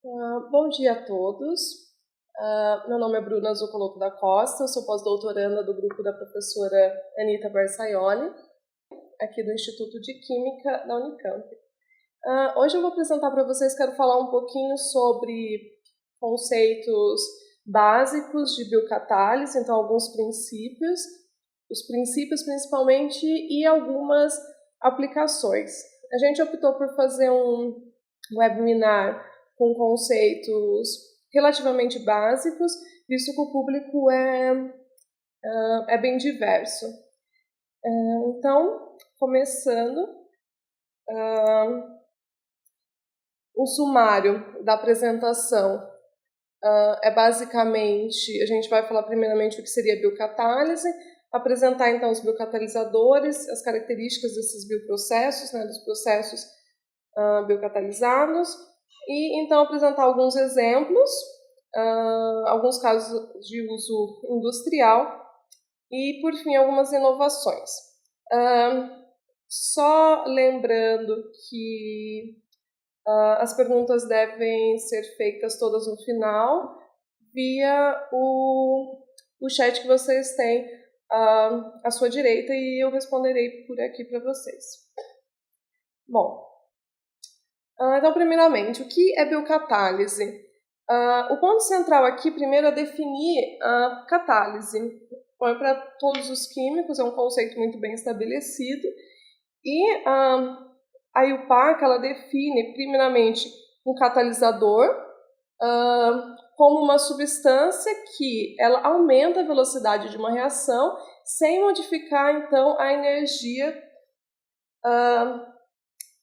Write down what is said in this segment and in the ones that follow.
Bom dia a todos. Meu nome é Bruna Zuccoloto da Costa, eu sou pós-doutoranda do grupo da professora Anita Barsaioli, aqui do Instituto de Química da Unicamp. Hoje eu vou apresentar para vocês, quero falar um pouquinho sobre conceitos básicos de biocatálise, então alguns princípios, os princípios principalmente, e algumas aplicações. A gente optou por fazer um webinar com conceitos relativamente básicos, visto que o público é bem diverso. Então, começando, o sumário da apresentação é basicamente, a gente vai falar primeiramente o que seria biocatálise, apresentar então os biocatalisadores, as características desses bioprocessos, né, dos processos biocatalizados, e então apresentar alguns exemplos, alguns casos de uso industrial e, por fim, algumas inovações. Só lembrando que as perguntas devem ser feitas todas no final, via o chat que vocês têm à sua direita, e eu responderei por aqui para vocês. Bom, então, primeiramente, o que é biocatálise? O ponto central aqui, primeiro, é definir a catálise. Bom, para todos os químicos, é um conceito muito bem estabelecido. E a IUPAC, ela define, primeiramente, um catalisador como uma substância que ela aumenta a velocidade de uma reação sem modificar, então, a energia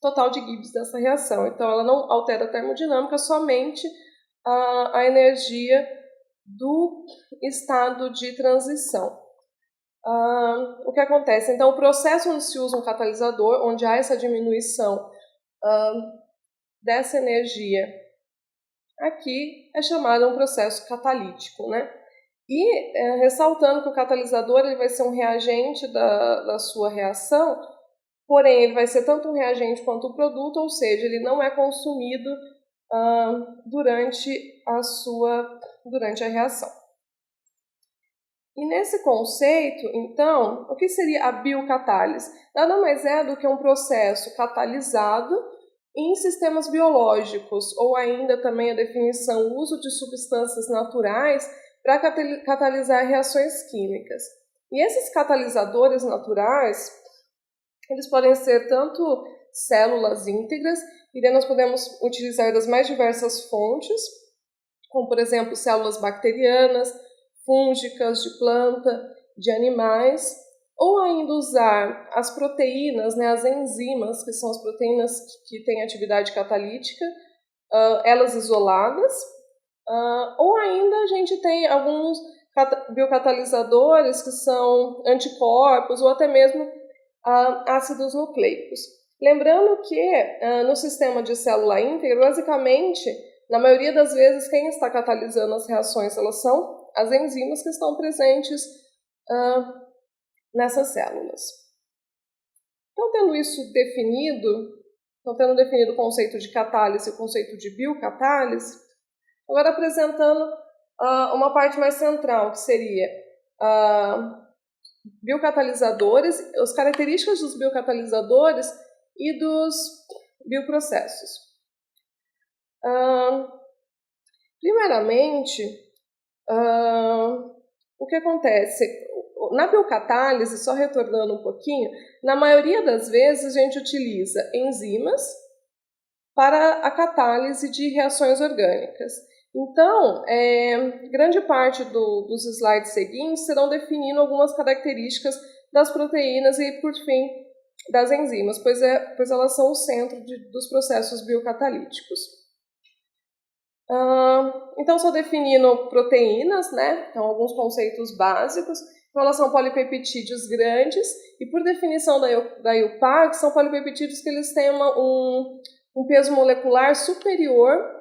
total de Gibbs dessa reação. Então, ela não altera a termodinâmica, somente a energia do estado de transição. O que acontece? Então, o processo onde se usa um catalisador, onde há essa diminuição dessa energia aqui, é chamado um processo catalítico, né? E ressaltando que o catalisador ele vai ser um reagente da sua reação, porém ele vai ser tanto um reagente quanto um produto, ou seja, ele não é consumido durante a reação. E nesse conceito, então, o que seria a biocatálise? Nada mais é do que um processo catalisado em sistemas biológicos, ou ainda também a definição, o uso de substâncias naturais para catalisar reações químicas. E esses catalisadores naturais, eles podem ser tanto células íntegras, e daí nós podemos utilizar das mais diversas fontes, como, por exemplo, células bacterianas, fúngicas, de planta, de animais, ou ainda usar as proteínas, né, as enzimas, que são as proteínas que têm atividade catalítica, elas isoladas, ou ainda a gente tem alguns biocatalisadores que são anticorpos ou até mesmo ácidos nucleicos. Lembrando que no sistema de célula íntegra, basicamente, na maioria das vezes, quem está catalisando as reações, elas são as enzimas que estão presentes nessas células. Então, tendo definido o conceito de catálise e o conceito de biocatálise, agora apresentando uma parte mais central, que seria biocatalisadores, as características dos biocatalisadores e dos bioprocessos. Primeiramente, o que acontece? Na biocatálise, só retornando um pouquinho, na maioria das vezes a gente utiliza enzimas para a catálise de reações orgânicas. Então, grande parte dos slides seguintes serão definindo algumas características das proteínas e, por fim, das enzimas, pois elas são o centro dos processos biocatalíticos. Então, só definindo proteínas, né? Então, alguns conceitos básicos. Então, elas são polipeptídeos grandes e, por definição da IUPAC, são polipeptídeos que eles têm um peso molecular superior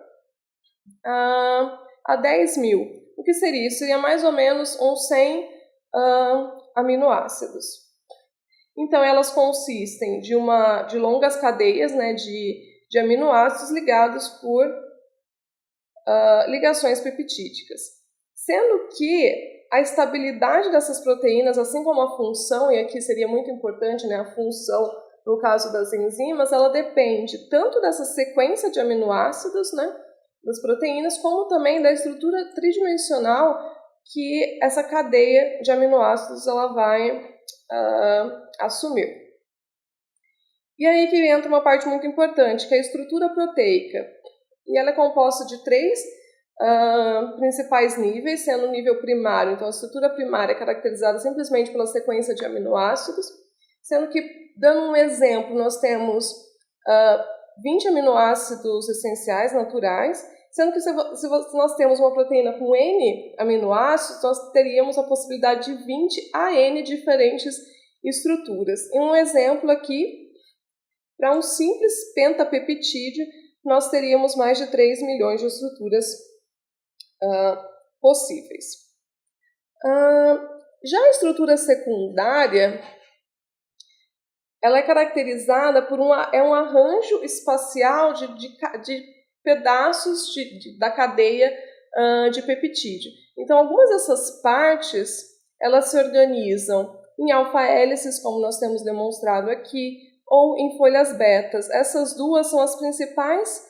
a 10.000. O que seria isso? Seria mais ou menos uns 100 aminoácidos. Então, elas consistem de longas cadeias, né, de aminoácidos ligados por ligações peptídicas. Sendo que a estabilidade dessas proteínas, assim como a função, e aqui seria muito importante, né, a função no caso das enzimas, ela depende tanto dessa sequência de aminoácidos, né, das proteínas, como também da estrutura tridimensional que essa cadeia de aminoácidos ela vai assumir. E aí que entra uma parte muito importante, que é a estrutura proteica. E ela é composta de 3 principais níveis, sendo o nível primário. Então, a estrutura primária é caracterizada simplesmente pela sequência de aminoácidos, sendo que, dando um exemplo, nós temos 20 aminoácidos essenciais naturais, sendo que se nós temos uma proteína com N aminoácidos, nós teríamos a possibilidade de 20 a N diferentes estruturas. E um exemplo aqui, para um simples pentapeptídeo, nós teríamos mais de 3 milhões de estruturas possíveis. Já a estrutura secundária, ela é caracterizada por um arranjo espacial de pedaços da cadeia de peptídeo. Então, algumas dessas partes, elas se organizam em alfa-hélices, como nós temos demonstrado aqui, ou em folhas betas. Essas duas são os principais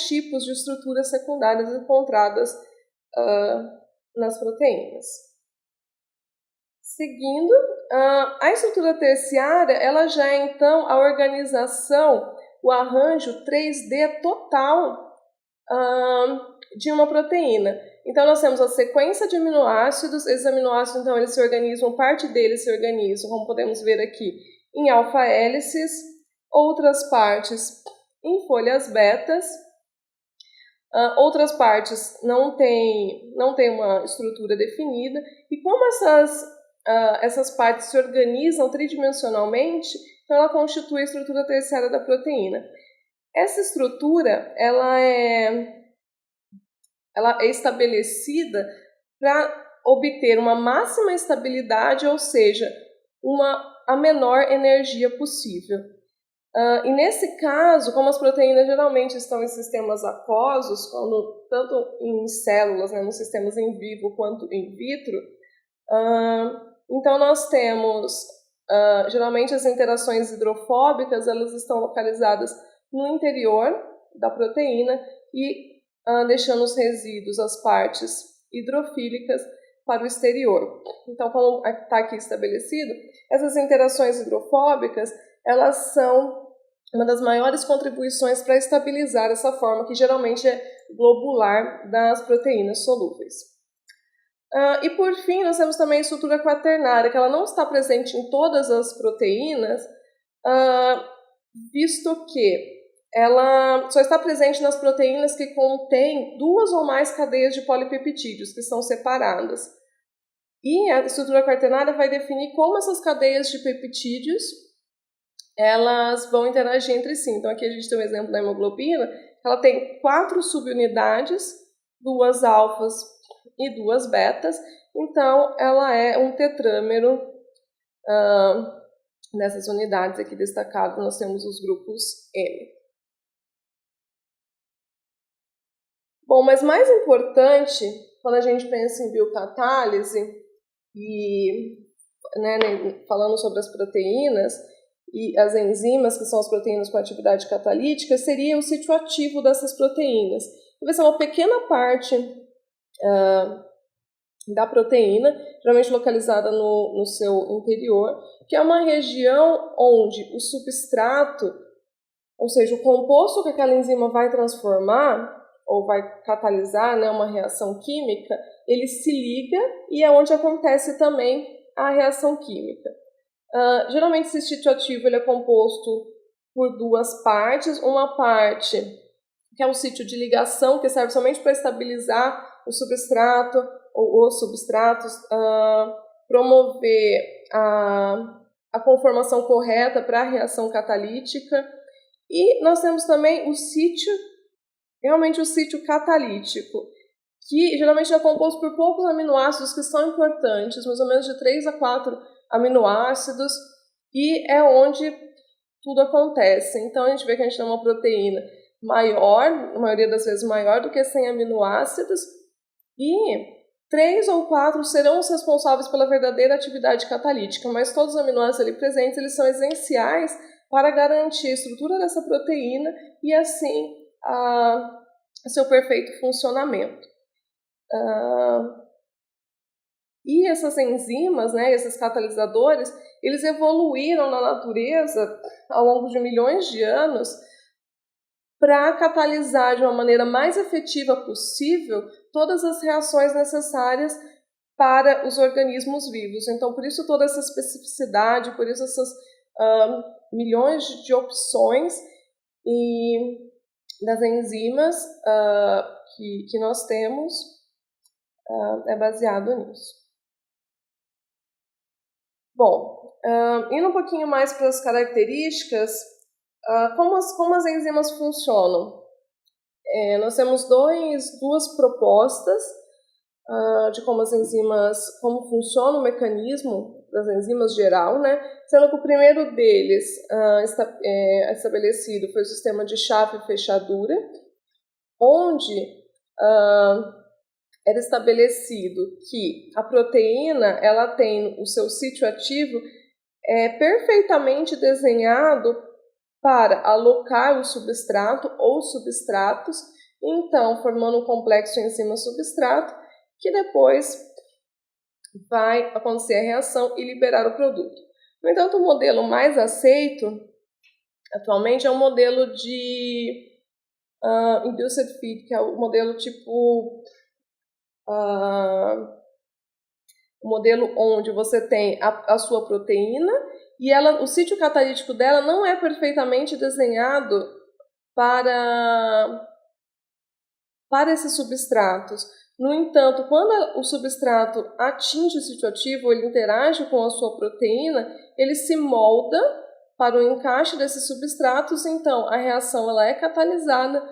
tipos de estruturas secundárias encontradas nas proteínas. Seguindo, a estrutura terciária, ela já é então a organização, o arranjo 3D total de uma proteína. Então, nós temos a sequência de aminoácidos, esses aminoácidos, então, eles se organizam, parte deles se organizam, como podemos ver aqui, em alfa-hélices, outras partes em folhas betas, outras partes não têm uma estrutura definida, e como essas partes se organizam tridimensionalmente, então ela constitui a estrutura terciária da proteína. Essa estrutura ela é estabelecida para obter uma máxima estabilidade, ou seja, a menor energia possível. E nesse caso, como as proteínas geralmente estão em sistemas aquosos, tanto em células, né, nos sistemas in vivo quanto in vitro, então nós temos, geralmente as interações hidrofóbicas, elas estão localizadas no interior da proteína e deixando os resíduos, as partes hidrofílicas, para o exterior. Então, como está aqui estabelecido, essas interações hidrofóbicas, elas são uma das maiores contribuições para estabilizar essa forma, que geralmente é globular, das proteínas solúveis. E por fim, nós temos também a estrutura quaternária, que ela não está presente em todas as proteínas, visto que ela só está presente nas proteínas que contêm 2 ou mais cadeias de polipeptídeos, que são separadas. E a estrutura quaternária vai definir como essas cadeias de peptídeos elas vão interagir entre si. Então, aqui a gente tem um exemplo da hemoglobina, ela tem 4 subunidades, 2 alfas e 2 betas, então ela é um tetrâmero. Nessas unidades aqui destacadas, nós temos os grupos M. Bom, mas mais importante, quando a gente pensa em biocatálise, e falando sobre as proteínas e as enzimas, que são as proteínas com atividade catalítica, seria o sítio ativo dessas proteínas. Vai ser uma pequena parte da proteína, geralmente localizada no seu interior, que é uma região onde o substrato, ou seja, o composto que aquela enzima vai transformar, ou vai catalisar, né, uma reação química, ele se liga e é onde acontece também a reação química. Geralmente esse sítio ativo ele é composto por 2 partes, uma parte que é um sítio de ligação, que serve somente para estabilizar o substrato ou os substratos, promover a conformação correta para a reação catalítica, e nós temos também o sítio catalítico, que geralmente é composto por poucos aminoácidos que são importantes, mais ou menos de 3 a 4 aminoácidos, e é onde tudo acontece. Então, a gente vê que a gente tem uma proteína maior, na maioria das vezes maior do que 100 aminoácidos, e 3 ou 4 serão os responsáveis pela verdadeira atividade catalítica, mas todos os aminoácidos ali presentes, eles são essenciais para garantir a estrutura dessa proteína e, assim, seu perfeito funcionamento. E essas enzimas, né, esses catalisadores, eles evoluíram na natureza ao longo de milhões de anos para catalisar de uma maneira mais efetiva possível todas as reações necessárias para os organismos vivos. Então, por isso toda essa especificidade, por isso essas milhões de opções das enzimas que nós temos é baseado nisso. Bom, indo um pouquinho mais para as características, como as enzimas funcionam? Nós temos duas propostas de como funciona o mecanismo das enzimas geral, né? Sendo que o primeiro deles estabelecido foi o sistema de chave e fechadura, onde era estabelecido que a proteína ela tem o seu sítio ativo perfeitamente desenhado para alocar o substrato ou substratos, então formando um complexo enzima-substrato, que depois vai acontecer a reação e liberar o produto. No entanto, o modelo mais aceito atualmente é um modelo de induced feed, que é o modelo tipo o modelo onde você tem a sua proteína e o sítio catalítico dela não é perfeitamente desenhado para esses substratos. No entanto, quando o substrato atinge o sítio ativo, ele interage com a sua proteína, ele se molda para o encaixe desses substratos, então a reação ela é catalisada,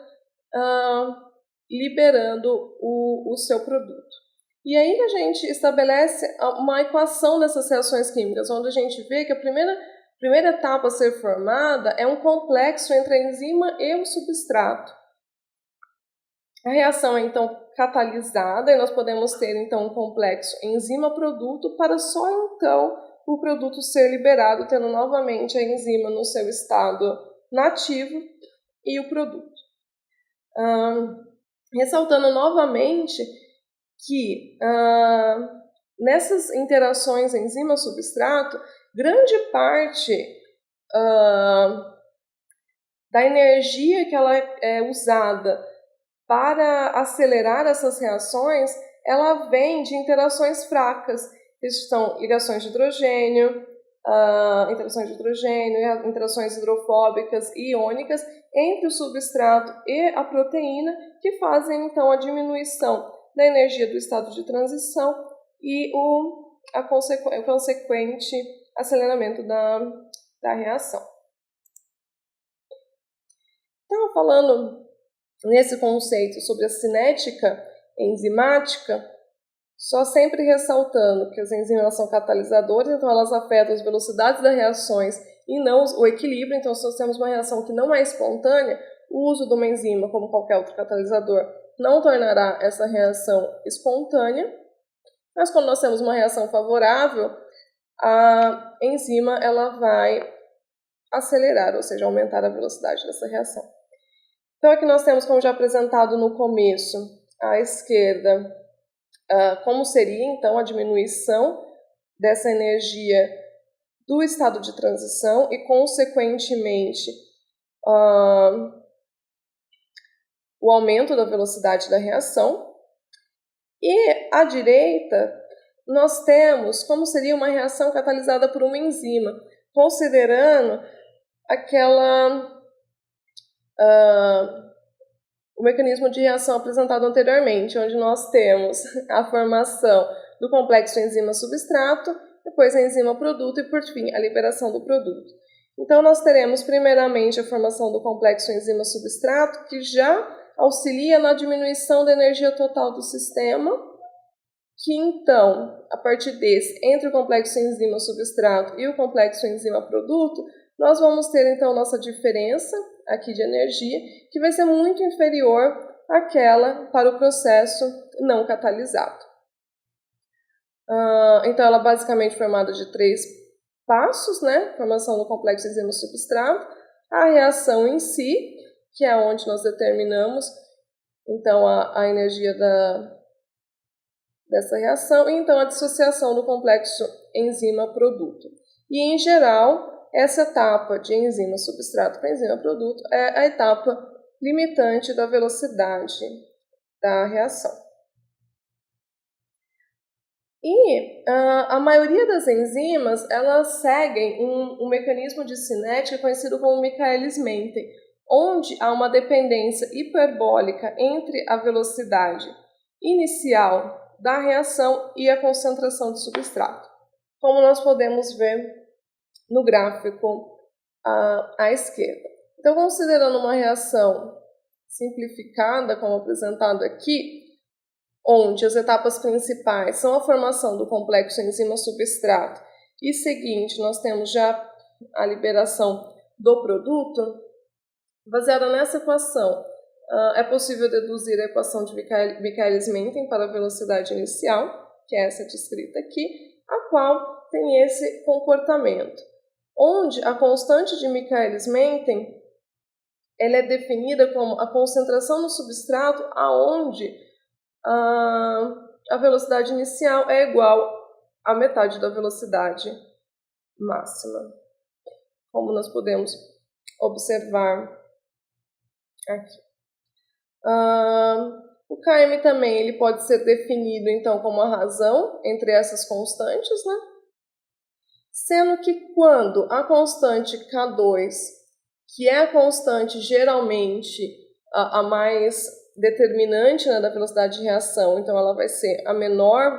liberando o seu produto. E aí a gente estabelece uma equação dessas reações químicas, onde a gente vê que a primeira etapa a ser formada é um complexo entre a enzima e o substrato. A reação é então catalisada e nós podemos ter então um complexo enzima-produto para só então o produto ser liberado, tendo novamente a enzima no seu estado nativo e o produto. Ressaltando novamente que nessas interações enzima-substrato, grande parte da energia que ela é usada para acelerar essas reações, ela vem de interações fracas, que são ligações de hidrogênio, interações hidrofóbicas e iônicas entre o substrato e a proteína, que fazem então a diminuição da energia do estado de transição e o consequente aceleramento da reação. Então, falando nesse conceito sobre a cinética enzimática, só sempre ressaltando que as enzimas são catalisadores, então elas afetam as velocidades das reações e não o equilíbrio. Então, se nós temos uma reação que não é espontânea, o uso de uma enzima, como qualquer outro catalisador, não tornará essa reação espontânea. Mas quando nós temos uma reação favorável, a enzima ela vai acelerar, ou seja, aumentar a velocidade dessa reação. Então, aqui nós temos, como já apresentado no começo, à esquerda, como seria, então, a diminuição dessa energia do estado de transição e, consequentemente, o aumento da velocidade da reação. E, à direita, nós temos como seria uma reação catalisada por uma enzima, considerando o mecanismo de reação apresentado anteriormente, onde nós temos a formação do complexo enzima-substrato, depois a enzima-produto e, por fim, a liberação do produto. Então, nós teremos primeiramente a formação do complexo enzima-substrato, que já auxilia na diminuição da energia total do sistema, que então, a partir desse, entre o complexo enzima-substrato e o complexo enzima-produto, nós vamos ter então nossa diferença aqui de energia, que vai ser muito inferior àquela para o processo não catalisado. Então ela é basicamente formada de 3 passos, né? Formação do complexo enzima-substrato, a reação em si, que é onde nós determinamos então a energia dessa reação, e então a dissociação do complexo enzima-produto. E em geral, essa etapa de enzima-substrato para enzima-produto é a etapa limitante da velocidade da reação. E a maioria das enzimas, elas seguem um mecanismo de cinética conhecido como Michaelis-Menten, onde há uma dependência hiperbólica entre a velocidade inicial da reação e a concentração de substrato, como nós podemos ver no gráfico à esquerda. Então, considerando uma reação simplificada, como apresentado aqui, onde as etapas principais são a formação do complexo enzima-substrato e seguinte, nós temos já a liberação do produto, baseada nessa equação, é possível deduzir a equação de Michaelis-Menten para a velocidade inicial, que é essa descrita aqui, a qual tem esse comportamento, onde a constante de Michaelis-Menten ela é definida como a concentração no substrato aonde a velocidade inicial é igual à metade da velocidade máxima, como nós podemos observar aqui. O Km também ele pode ser definido então como a razão entre essas constantes, né? Sendo que quando a constante K2, que é a constante geralmente a mais determinante, né, da velocidade de reação, então ela vai ser a menor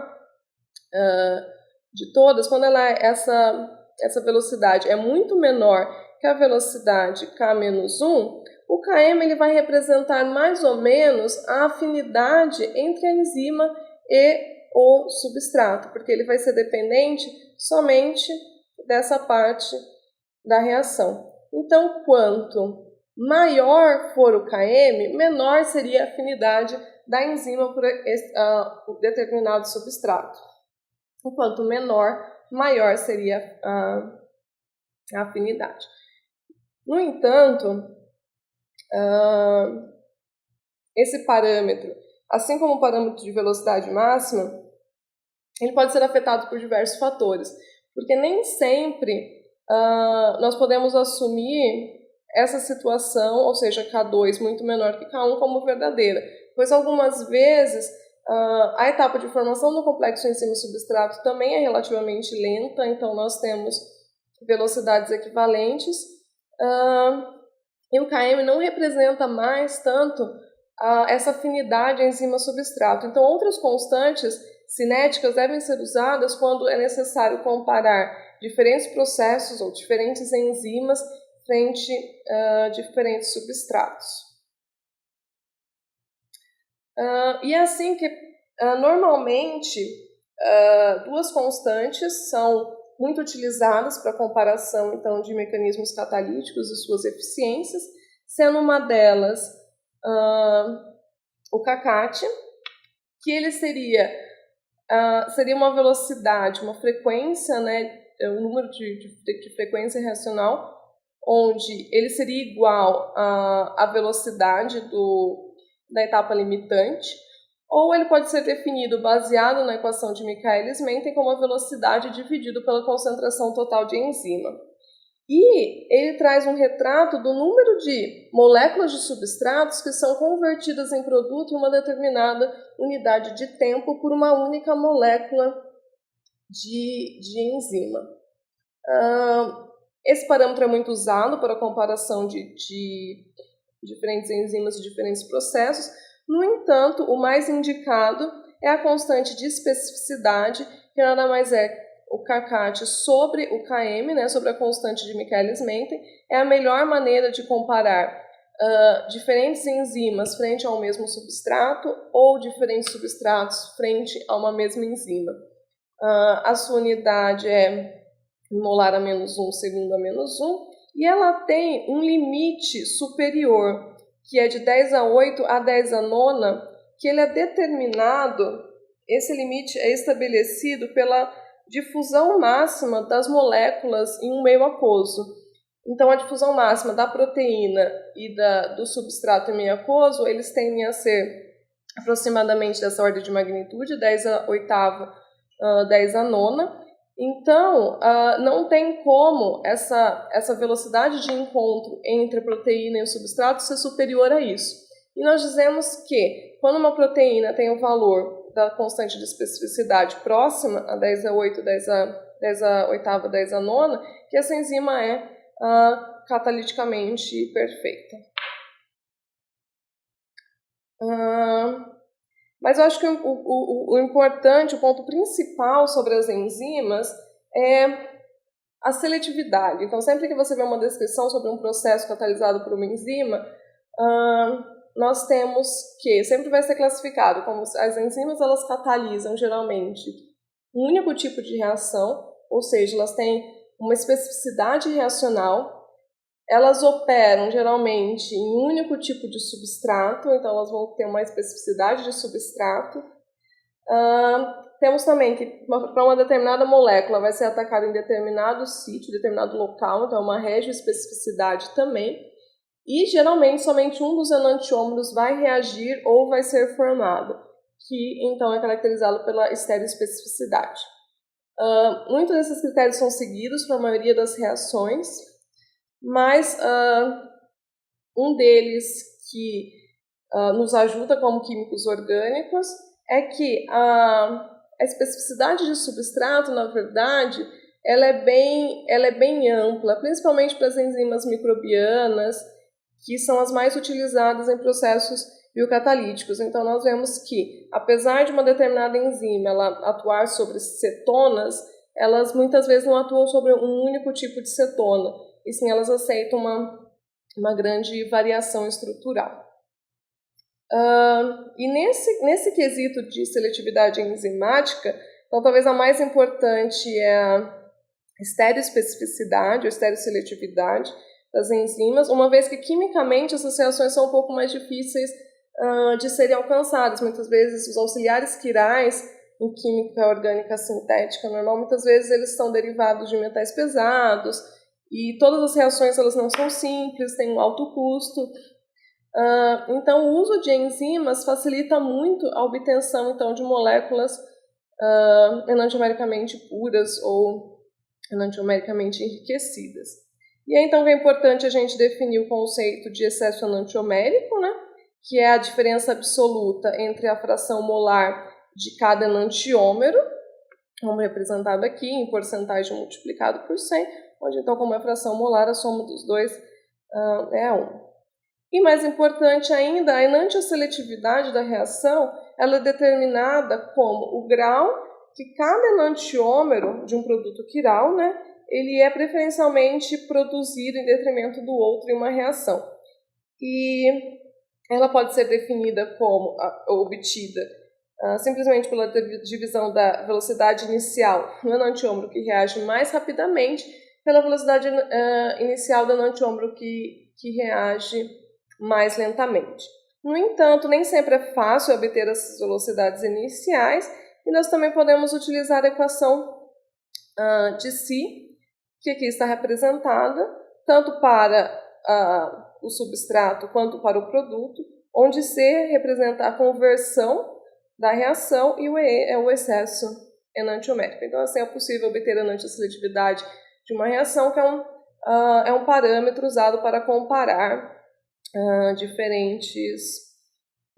de todas, quando essa velocidade é muito menor que a velocidade K-1, o Km ele vai representar mais ou menos a afinidade entre a enzima e o substrato, porque ele vai ser dependente somente dessa parte da reação. Então, quanto maior for o Km, menor seria a afinidade da enzima por determinado substrato. Enquanto menor, maior seria a afinidade. No entanto, esse parâmetro, assim como o parâmetro de velocidade máxima, ele pode ser afetado por diversos fatores, porque nem sempre nós podemos assumir essa situação, ou seja, K2 muito menor que K1, como verdadeira, pois algumas vezes a etapa de formação do complexo enzima-substrato também é relativamente lenta, então nós temos velocidades equivalentes, e o Km não representa mais tanto essa afinidade enzima-substrato. Então, outras constantes cinéticas devem ser usadas quando é necessário comparar diferentes processos ou diferentes enzimas frente a diferentes substratos. E é assim que, normalmente, 2 constantes são muito utilizadas para comparação então, de mecanismos catalíticos e suas eficiências, sendo uma delas o kCat, que ele seria uma velocidade, uma frequência, né, um número de frequência reacional, onde ele seria igual à velocidade da etapa limitante, ou ele pode ser definido baseado na equação de Michaelis-Menten como a velocidade dividido pela concentração total de enzima. E ele traz um retrato do número de moléculas de substratos que são convertidas em produto em uma determinada unidade de tempo por uma única molécula de enzima. Esse parâmetro é muito usado para a comparação de diferentes enzimas e diferentes processos. No entanto, o mais indicado é a constante de especificidade, que nada mais é o kCat sobre o Km, né, sobre a constante de Michaelis-Menten. É a melhor maneira de comparar diferentes enzimas frente ao mesmo substrato ou diferentes substratos frente a uma mesma enzima. A sua unidade é molar a -1, segundo a -1, e ela tem um limite superior, que é de 10⁸ a 10⁹, que ele é determinado, esse limite é estabelecido pela difusão máxima das moléculas em um meio aquoso. Então, a difusão máxima da proteína e do substrato em meio aquoso, eles tendem a ser aproximadamente dessa ordem de magnitude, 10⁸, 10⁹. Então, não tem como essa velocidade de encontro entre a proteína e o substrato ser superior a isso. E nós dizemos que, quando uma proteína tem o valor da constante de especificidade próxima a 10⁸, 10⁸, 10⁹, que essa enzima é cataliticamente perfeita. Mas eu acho que o importante, o ponto principal sobre as enzimas é a seletividade. Então, sempre que você vê uma descrição sobre um processo catalisado por uma enzima, nós temos que sempre vai ser classificado como as enzimas, elas catalisam geralmente um único tipo de reação, ou seja, elas têm uma especificidade reacional. Elas operam geralmente em um único tipo de substrato, então elas vão ter uma especificidade de substrato. Temos também que para uma determinada molécula vai ser atacada em determinado sítio, determinado local, então é uma regioespecificidade também. E geralmente somente um dos enantiômeros vai reagir ou vai ser formado, que então é caracterizado pela estereoespecificidade. Muitos desses critérios são seguidos para a maioria das reações, mas um deles que nos ajuda como químicos orgânicos é que a especificidade de substrato, na verdade, ela é bem ampla, principalmente para as enzimas microbianas, que são as mais utilizadas em processos biocatalíticos. Então, nós vemos que, apesar de uma determinada enzima ela atuar sobre cetonas, elas muitas vezes não atuam sobre um único tipo de cetona, e sim elas aceitam uma grande variação estrutural. E nesse quesito de seletividade enzimática, então talvez a mais importante é a estereoespecificidade ou estereoseletividade das enzimas, uma vez que quimicamente essas reações são um pouco mais difíceis de serem alcançadas. Muitas vezes os auxiliares quirais em química orgânica sintética normal, muitas vezes eles são derivados de metais pesados, e todas as reações elas não são simples, têm um alto custo. Então, o uso de enzimas facilita muito a obtenção então, de moléculas enantiomericamente puras ou enantiomericamente enriquecidas. E aí, então, é importante a gente definir o conceito de excesso enantiomérico, né, que é a diferença absoluta entre a fração molar de cada enantiômero, como representado aqui em porcentagem multiplicado por 100, onde, então, como é fração molar, a soma dos dois é 1. E mais importante ainda, a enantioseletividade da reação ela é determinada como o grau que cada enantiômero de um produto quiral, né, ele é preferencialmente produzido em detrimento do outro em uma reação. E ela pode ser definida como obtida simplesmente pela divisão da velocidade inicial no enantiômero que reage mais rapidamente pela velocidade inicial do enantiômero que reage mais lentamente. No entanto, nem sempre é fácil obter essas velocidades iniciais e nós também podemos utilizar a equação de Si, que aqui está representada, tanto para o substrato quanto para o produto, onde C representa a conversão da reação e o E é o excesso enantiomérico. Então, assim, é possível obter a enantioseletividade de uma reação, que é um parâmetro usado para comparar diferentes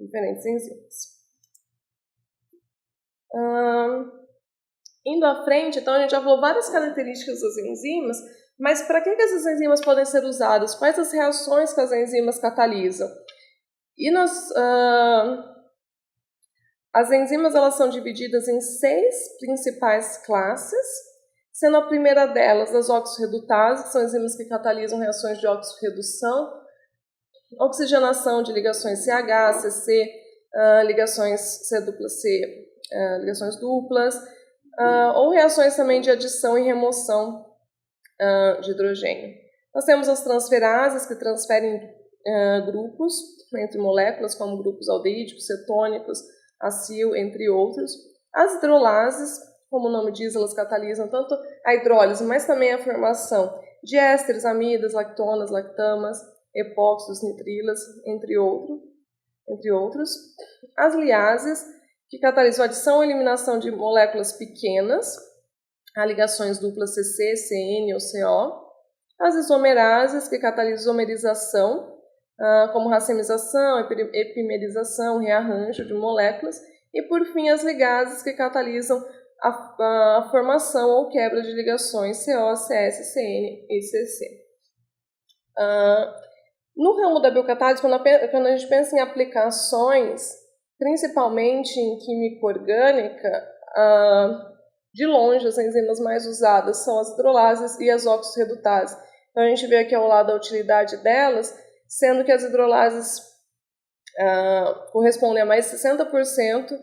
enzimas. Indo à frente, então a gente já falou várias características das enzimas, mas para que essas enzimas podem ser usadas? Quais as reações que as enzimas catalisam? E as enzimas elas são divididas em 6 principais classes, sendo a primeira delas as oxirredutases, que são enzimas que catalisam reações de oxirredução, oxigenação de ligações CH, CC, ligações C-C, ligações duplas, ou reações também de adição e remoção de hidrogênio. Nós temos as transferases, que transferem grupos entre moléculas, como grupos aldeídicos, cetônicos, acil, entre outros. As hidrolases, como o nome diz, elas catalisam tanto a hidrólise, mas também a formação de ésteres, amidas, lactonas, lactamas, epóxidos, nitrilas, entre outros. As liases, que catalisam a adição ou eliminação de moléculas pequenas, a ligações duplas CC, CN ou CO. As isomerases, que catalisam isomerização, como racemização, epimerização, rearranjo de moléculas. E, por fim, as ligases, que catalisam a formação ou quebra de ligações CO, CS, CN e CC. No ramo da biocatálise, quando a gente pensa em aplicações, principalmente em química orgânica, de longe as enzimas mais usadas são as hidrolases e as oxirredutáses. Então a gente vê aqui ao lado a utilidade delas, sendo que as hidrolases correspondem a mais de 60%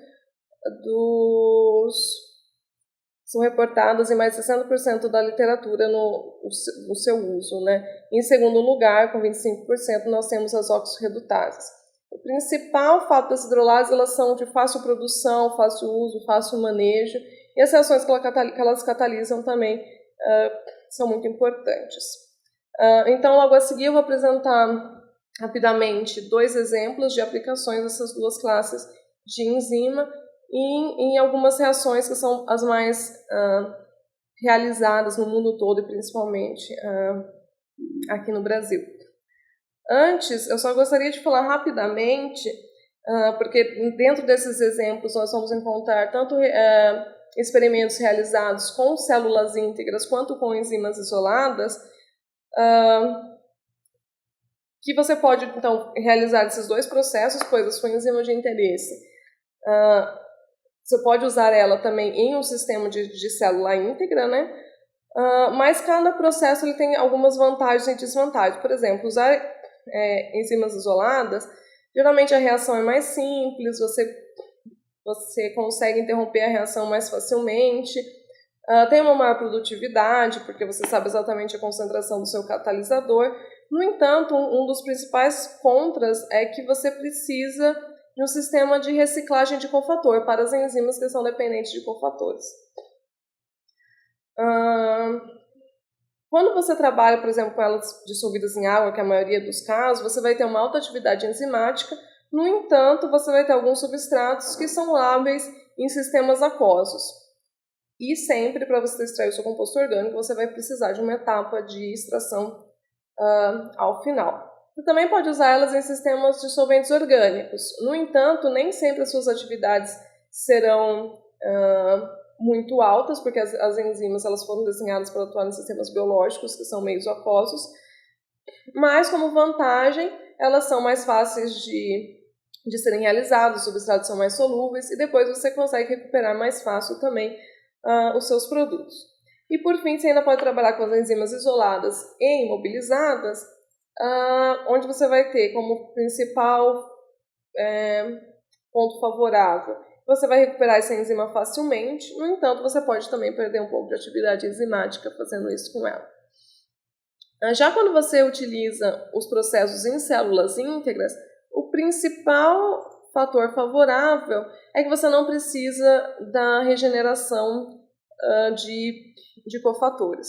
são reportadas em mais de 60% da literatura no seu uso, né? Em segundo lugar, com 25%, nós temos as oxirredutáses. O principal fato das hidrolases, elas são de fácil produção, fácil uso, fácil manejo, e as reações que elas catalisam também são muito importantes. Então, logo a seguir, eu vou apresentar rapidamente 2 exemplos de aplicações dessas 2 classes de enzima em algumas reações que são as mais realizadas no mundo todo e principalmente aqui no Brasil. Antes, eu só gostaria de falar rapidamente, porque dentro desses exemplos nós vamos encontrar tanto experimentos realizados com células íntegras quanto com enzimas isoladas, que você pode, então, realizar esses 2 processos, pois a sua enzima de interesse, você pode usar ela também em um sistema de célula íntegra, né? Mas cada processo ele tem algumas vantagens e desvantagens. Por exemplo, usar enzimas isoladas, geralmente a reação é mais simples, você consegue interromper a reação mais facilmente, tem uma maior produtividade, porque você sabe exatamente a concentração do seu catalisador. No entanto, um dos principais contras é que você precisa de um sistema de reciclagem de cofator para as enzimas que são dependentes de cofatores. Quando você trabalha, por exemplo, com elas dissolvidas em água, que é a maioria dos casos, você vai ter uma alta atividade enzimática. No entanto, você vai ter alguns substratos que são lábeis em sistemas aquosos. E sempre, para você extrair o seu composto orgânico, você vai precisar de uma etapa de extração ao final. Você também pode usar elas em sistemas de solventes orgânicos. No entanto, nem sempre as suas atividades serão muito altas, porque as enzimas elas foram desenhadas para atuar em sistemas biológicos, que são meios aquosos. Mas, como vantagem, elas são mais fáceis de serem realizadas, os substratos são mais solúveis, e depois você consegue recuperar mais fácil também os seus produtos. E, por fim, você ainda pode trabalhar com as enzimas isoladas e imobilizadas, onde você vai ter como principal ponto favorável, você vai recuperar essa enzima facilmente. No entanto, você pode também perder um pouco de atividade enzimática fazendo isso com ela. Já quando você utiliza os processos em células íntegras, o principal fator favorável é que você não precisa da regeneração de cofatores.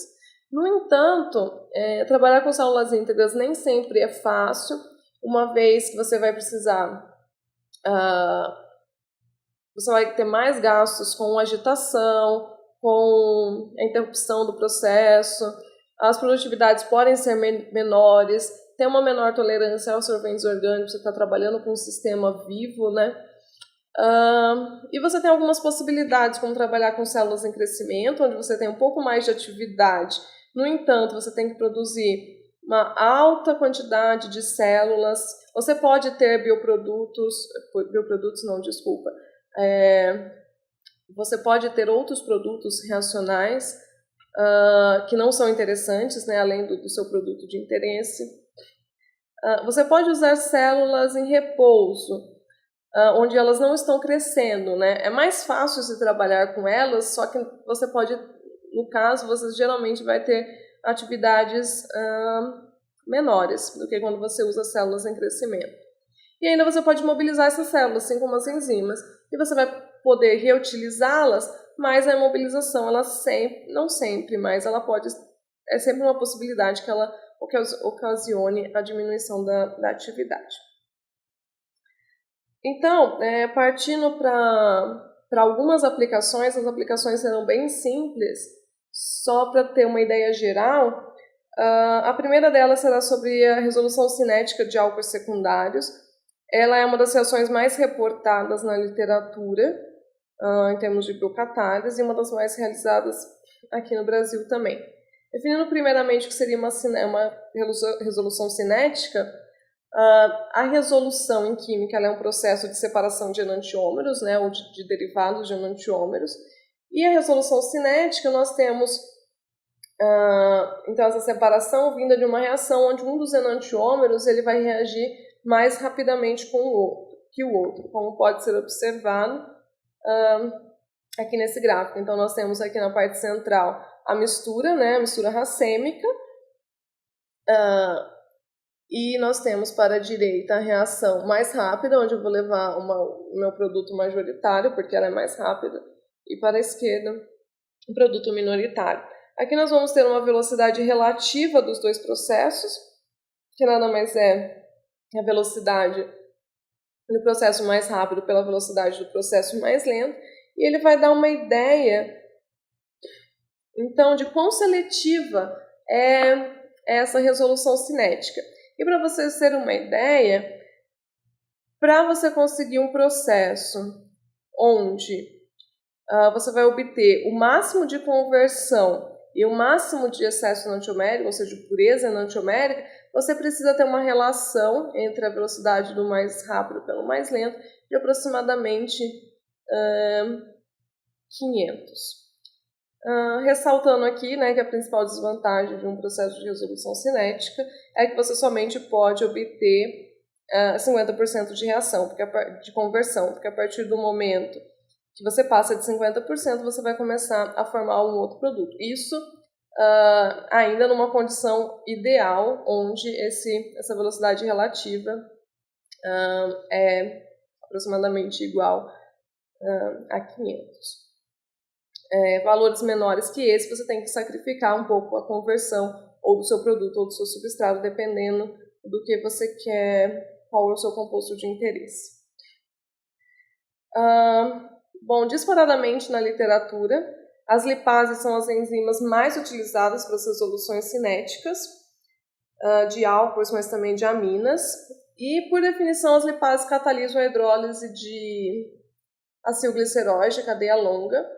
No entanto, trabalhar com células íntegras nem sempre é fácil, uma vez que você vai precisar, você vai ter mais gastos com agitação, com a interrupção do processo, as produtividades podem ser menores, tem uma menor tolerância aos solventes orgânicos, você está trabalhando com um sistema vivo, né? E você tem algumas possibilidades, como trabalhar com células em crescimento, onde você tem um pouco mais de atividade. No entanto, você tem que produzir uma alta quantidade de células. Você pode ter você pode ter outros produtos reacionais que não são interessantes, né, além do seu produto de interesse. Você pode usar células em repouso, onde elas não estão crescendo, né? É mais fácil se trabalhar com elas, só que você pode, no caso, você geralmente vai ter atividades menores do que quando você usa células em crescimento. E ainda você pode mobilizar essas células, assim como as enzimas, e você vai poder reutilizá-las, mas a imobilização, ela sempre, não sempre, mas ela pode, é sempre uma possibilidade que ela ocasione a diminuição da atividade. Então, partindo para algumas aplicações, as aplicações serão bem simples, só para ter uma ideia geral. A primeira delas será sobre a resolução cinética de álcools secundários. Ela é uma das reações mais reportadas na literatura, em termos de biocatálise, e uma das mais realizadas aqui no Brasil também. Definindo primeiramente o que seria uma resolução cinética, a resolução em química ela é um processo de separação de enantiômeros, né, ou de derivados de enantiômeros, e a resolução cinética nós temos então essa separação vinda de uma reação onde um dos enantiômeros ele vai reagir mais rapidamente que o outro, como pode ser observado aqui nesse gráfico. Então nós temos aqui na parte central a mistura, né, a mistura racêmica, e nós temos para a direita a reação mais rápida, onde eu vou levar o meu produto majoritário, porque ela é mais rápida, e para a esquerda o produto minoritário. Aqui nós vamos ter uma velocidade relativa dos dois processos, que nada mais é a velocidade do processo mais rápido pela velocidade do processo mais lento, e ele vai dar uma ideia, então, de quão seletiva é essa resolução cinética. E para vocês terem uma ideia, para você conseguir um processo onde você vai obter o máximo de conversão e o máximo de excesso enantiomérico, ou seja, de pureza enantiomérica, você precisa ter uma relação entre a velocidade do mais rápido pelo mais lento de aproximadamente 500. Ressaltando aqui, né, que a principal desvantagem de um processo de resolução cinética é que você somente pode obter 50% de reação, de conversão, porque a partir do momento que você passa de 50%, você vai começar a formar um outro produto. Isso ainda numa condição ideal, onde essa velocidade relativa é aproximadamente igual a 500. Valores menores que esse, você tem que sacrificar um pouco a conversão ou do seu produto ou do seu substrato, dependendo do que você quer, qual é o seu composto de interesse. Bom, disparadamente na literatura, as lipases são as enzimas mais utilizadas para as resoluções cinéticas de álcools, mas também de aminas. E, por definição, as lipases catalisam a hidrólise de acilgliceróis de cadeia longa.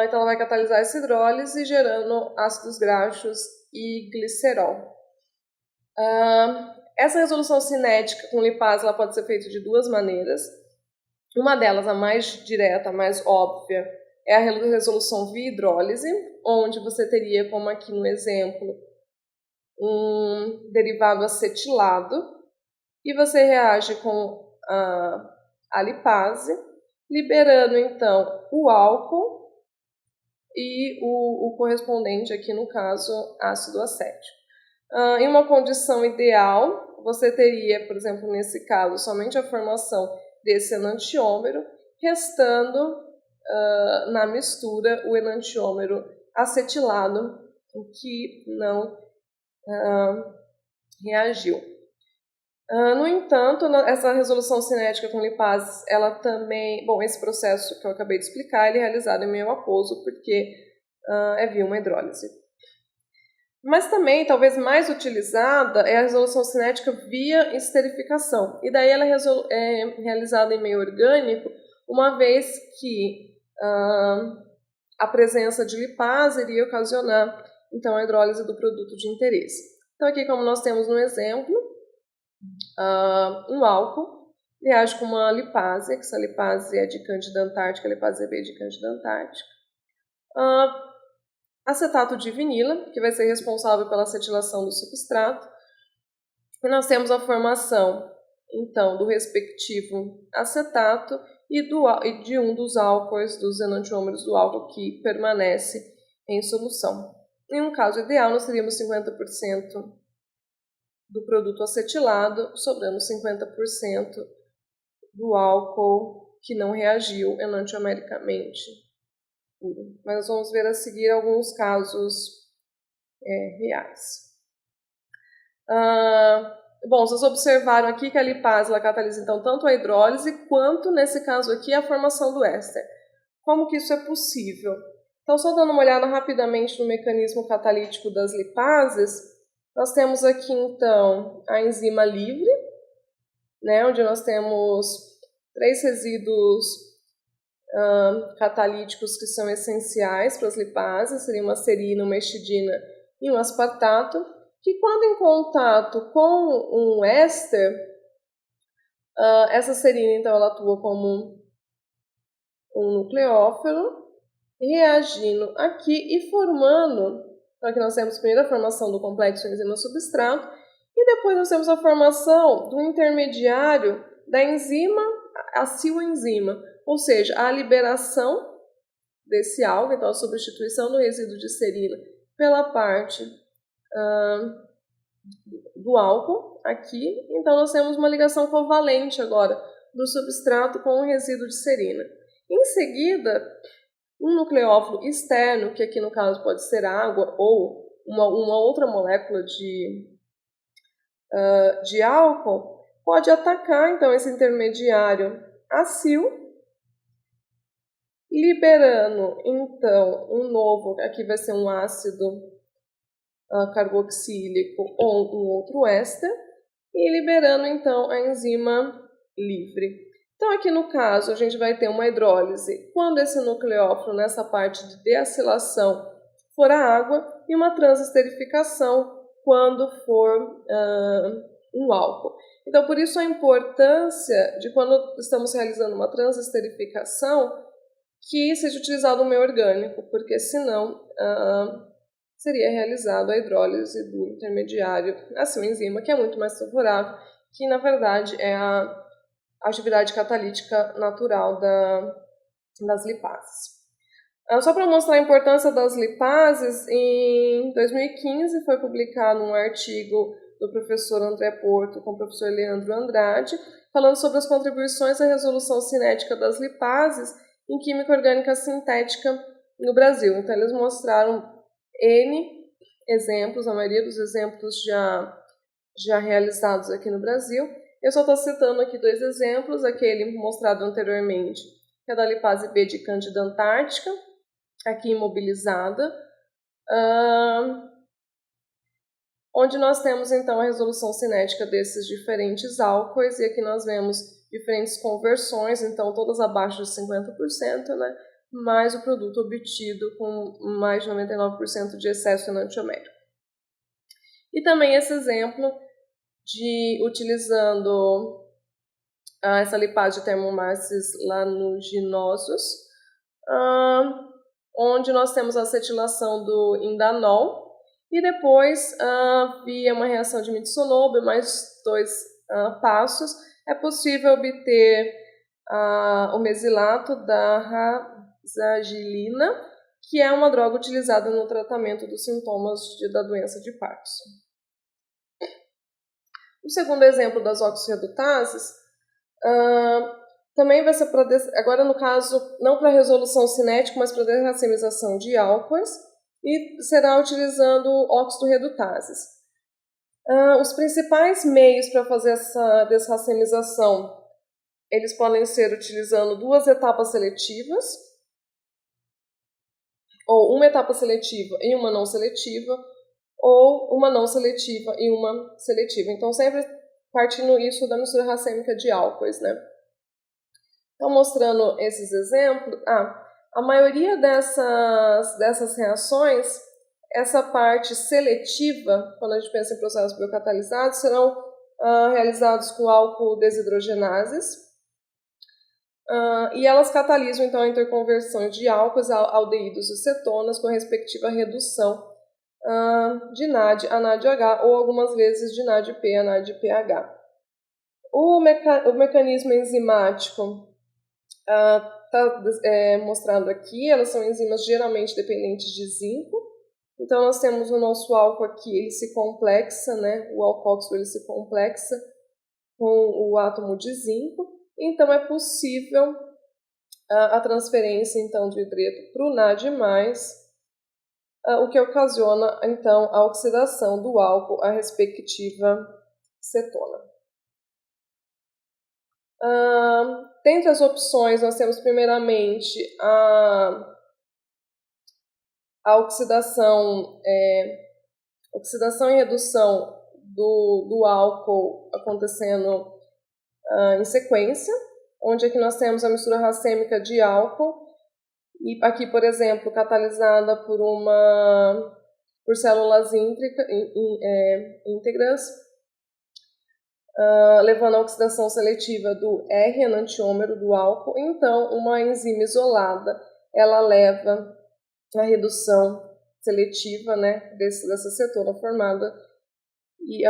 Então, ela vai catalisar essa hidrólise, gerando ácidos graxos e glicerol. Essa resolução cinética com lipase ela pode ser feita de duas maneiras. Uma delas, a mais direta, a mais óbvia, é a resolução via hidrólise, onde você teria, como aqui no exemplo, um derivado acetilado, e você reage com a lipase, liberando então o álcool e o correspondente aqui no caso ácido acético. Em uma condição ideal, você teria, por exemplo, nesse caso, somente a formação desse enantiômero, restando na mistura o enantiômero acetilado, que não reagiu. No entanto, essa resolução cinética com lipases, ela também... Bom, esse processo que eu acabei de explicar, ele é realizado em meio aquoso, porque é via uma hidrólise. Mas também, talvez mais utilizada, é a resolução cinética via esterificação. E daí ela é realizada em meio orgânico, uma vez que a presença de lipase iria ocasionar, então, a hidrólise do produto de interesse. Então, aqui, como nós temos no exemplo, um álcool reage com uma lipase, que essa lipase é de Cândida antártica, a lipase B de Cândida antártica. Acetato de vinila, que vai ser responsável pela acetilação do substrato. E nós temos a formação, então, do respectivo acetato e de um dos álcoois, dos enantiômeros do álcool que permanece em solução. Em um caso ideal, nós teríamos 50% do produto acetilado, sobrando 50% do álcool que não reagiu enantiomericamente. Mas vamos ver a seguir alguns casos reais. Bom, vocês observaram aqui que a lipase ela catalisa então tanto a hidrólise quanto, nesse caso aqui, a formação do éster. Como que isso é possível? Então, só dando uma olhada rapidamente no mecanismo catalítico das lipases, nós temos aqui, então, a enzima livre, né, onde nós temos 3 resíduos catalíticos que são essenciais para as lipases, seria uma serina, uma histidina e um aspartato, que quando em contato com um éster, essa serina, então, ela atua como um nucleófilo, reagindo aqui e formando, então aqui nós temos primeiro a formação do complexo enzima-substrato, e depois nós temos a formação do intermediário da enzima, a silenzima, ou seja, a liberação desse álcool, então a substituição do resíduo de serina pela parte do álcool aqui, então nós temos uma ligação covalente agora do substrato com o resíduo de serina. Em seguida, um nucleófilo externo, que aqui no caso pode ser água ou uma outra molécula de álcool, pode atacar então esse intermediário acil, liberando então um novo, aqui vai ser um ácido carboxílico ou um outro éster, e liberando então a enzima livre. Então aqui no caso a gente vai ter uma hidrólise quando esse nucleófilo nessa parte de deacilação for a água e uma transesterificação quando for um álcool. Então por isso a importância de quando estamos realizando uma transesterificação que seja utilizado um meio orgânico, porque senão seria realizado a hidrólise do intermediário, assim, enzima, que é muito mais favorável, que na verdade é a atividade catalítica natural das lipases. Só para mostrar a importância das lipases, em 2015 foi publicado um artigo do professor André Porto com o professor Leandro Andrade, falando sobre as contribuições à resolução cinética das lipases em química orgânica sintética no Brasil. Então eles mostraram N exemplos, a maioria dos exemplos já realizados aqui no Brasil. Eu só estou citando aqui 2 exemplos, aquele mostrado anteriormente, que é da lipase B de Cândida Antártica, aqui imobilizada, onde nós temos então a resolução cinética desses diferentes álcoois, e aqui nós vemos diferentes conversões, então todas abaixo de 50%, né? Mais o produto obtido com mais de 99% de excesso enantiomérico. E também esse exemplo de utilizando essa lipase de termomasses lanuginosos, onde nós temos a acetilação do indanol, e depois, via uma reação de Mitsunobu, mais 2 passos, é possível obter o mesilato da razagilina, que é uma droga utilizada no tratamento dos sintomas da doença de Parkinson. O segundo exemplo das oxirredutases também vai ser para, agora no caso, não para resolução cinética, mas para desracemização de álcoois, e será utilizando oxidorredutases. Os principais meios para fazer essa desracemização, eles podem ser utilizando 2 etapas seletivas, ou uma etapa seletiva e uma não seletiva, ou uma não seletiva e uma seletiva. Então, sempre partindo isso da mistura racêmica de álcoois, né? Então, mostrando esses exemplos, a maioria dessas reações, essa parte seletiva, quando a gente pensa em processos biocatalisados, serão realizados com álcool desidrogenases, e elas catalisam então a interconversão de álcoois a aldeídos e cetonas com respectiva redução de NAD a NADH ou algumas vezes de NADP a NADPH. O mecanismo enzimático está mostrado aqui. Elas são enzimas geralmente dependentes de zinco, Então, nós temos o nosso álcool aqui, ele se complexa, né? O alcóxido ele se complexa com o átomo de zinco. Então, é possível a transferência então, de hidreto para o NAD+, o que ocasiona, então, a oxidação do álcool à respectiva cetona. Dentre as opções, nós temos primeiramente a oxidação e redução do álcool acontecendo em sequência, onde aqui nós temos a mistura racêmica de álcool, e aqui, por exemplo, catalisada por células íntegras, levando à oxidação seletiva do R enantiômero do álcool. Então, uma enzima isolada, ela leva à redução seletiva, né, dessa cetona formada e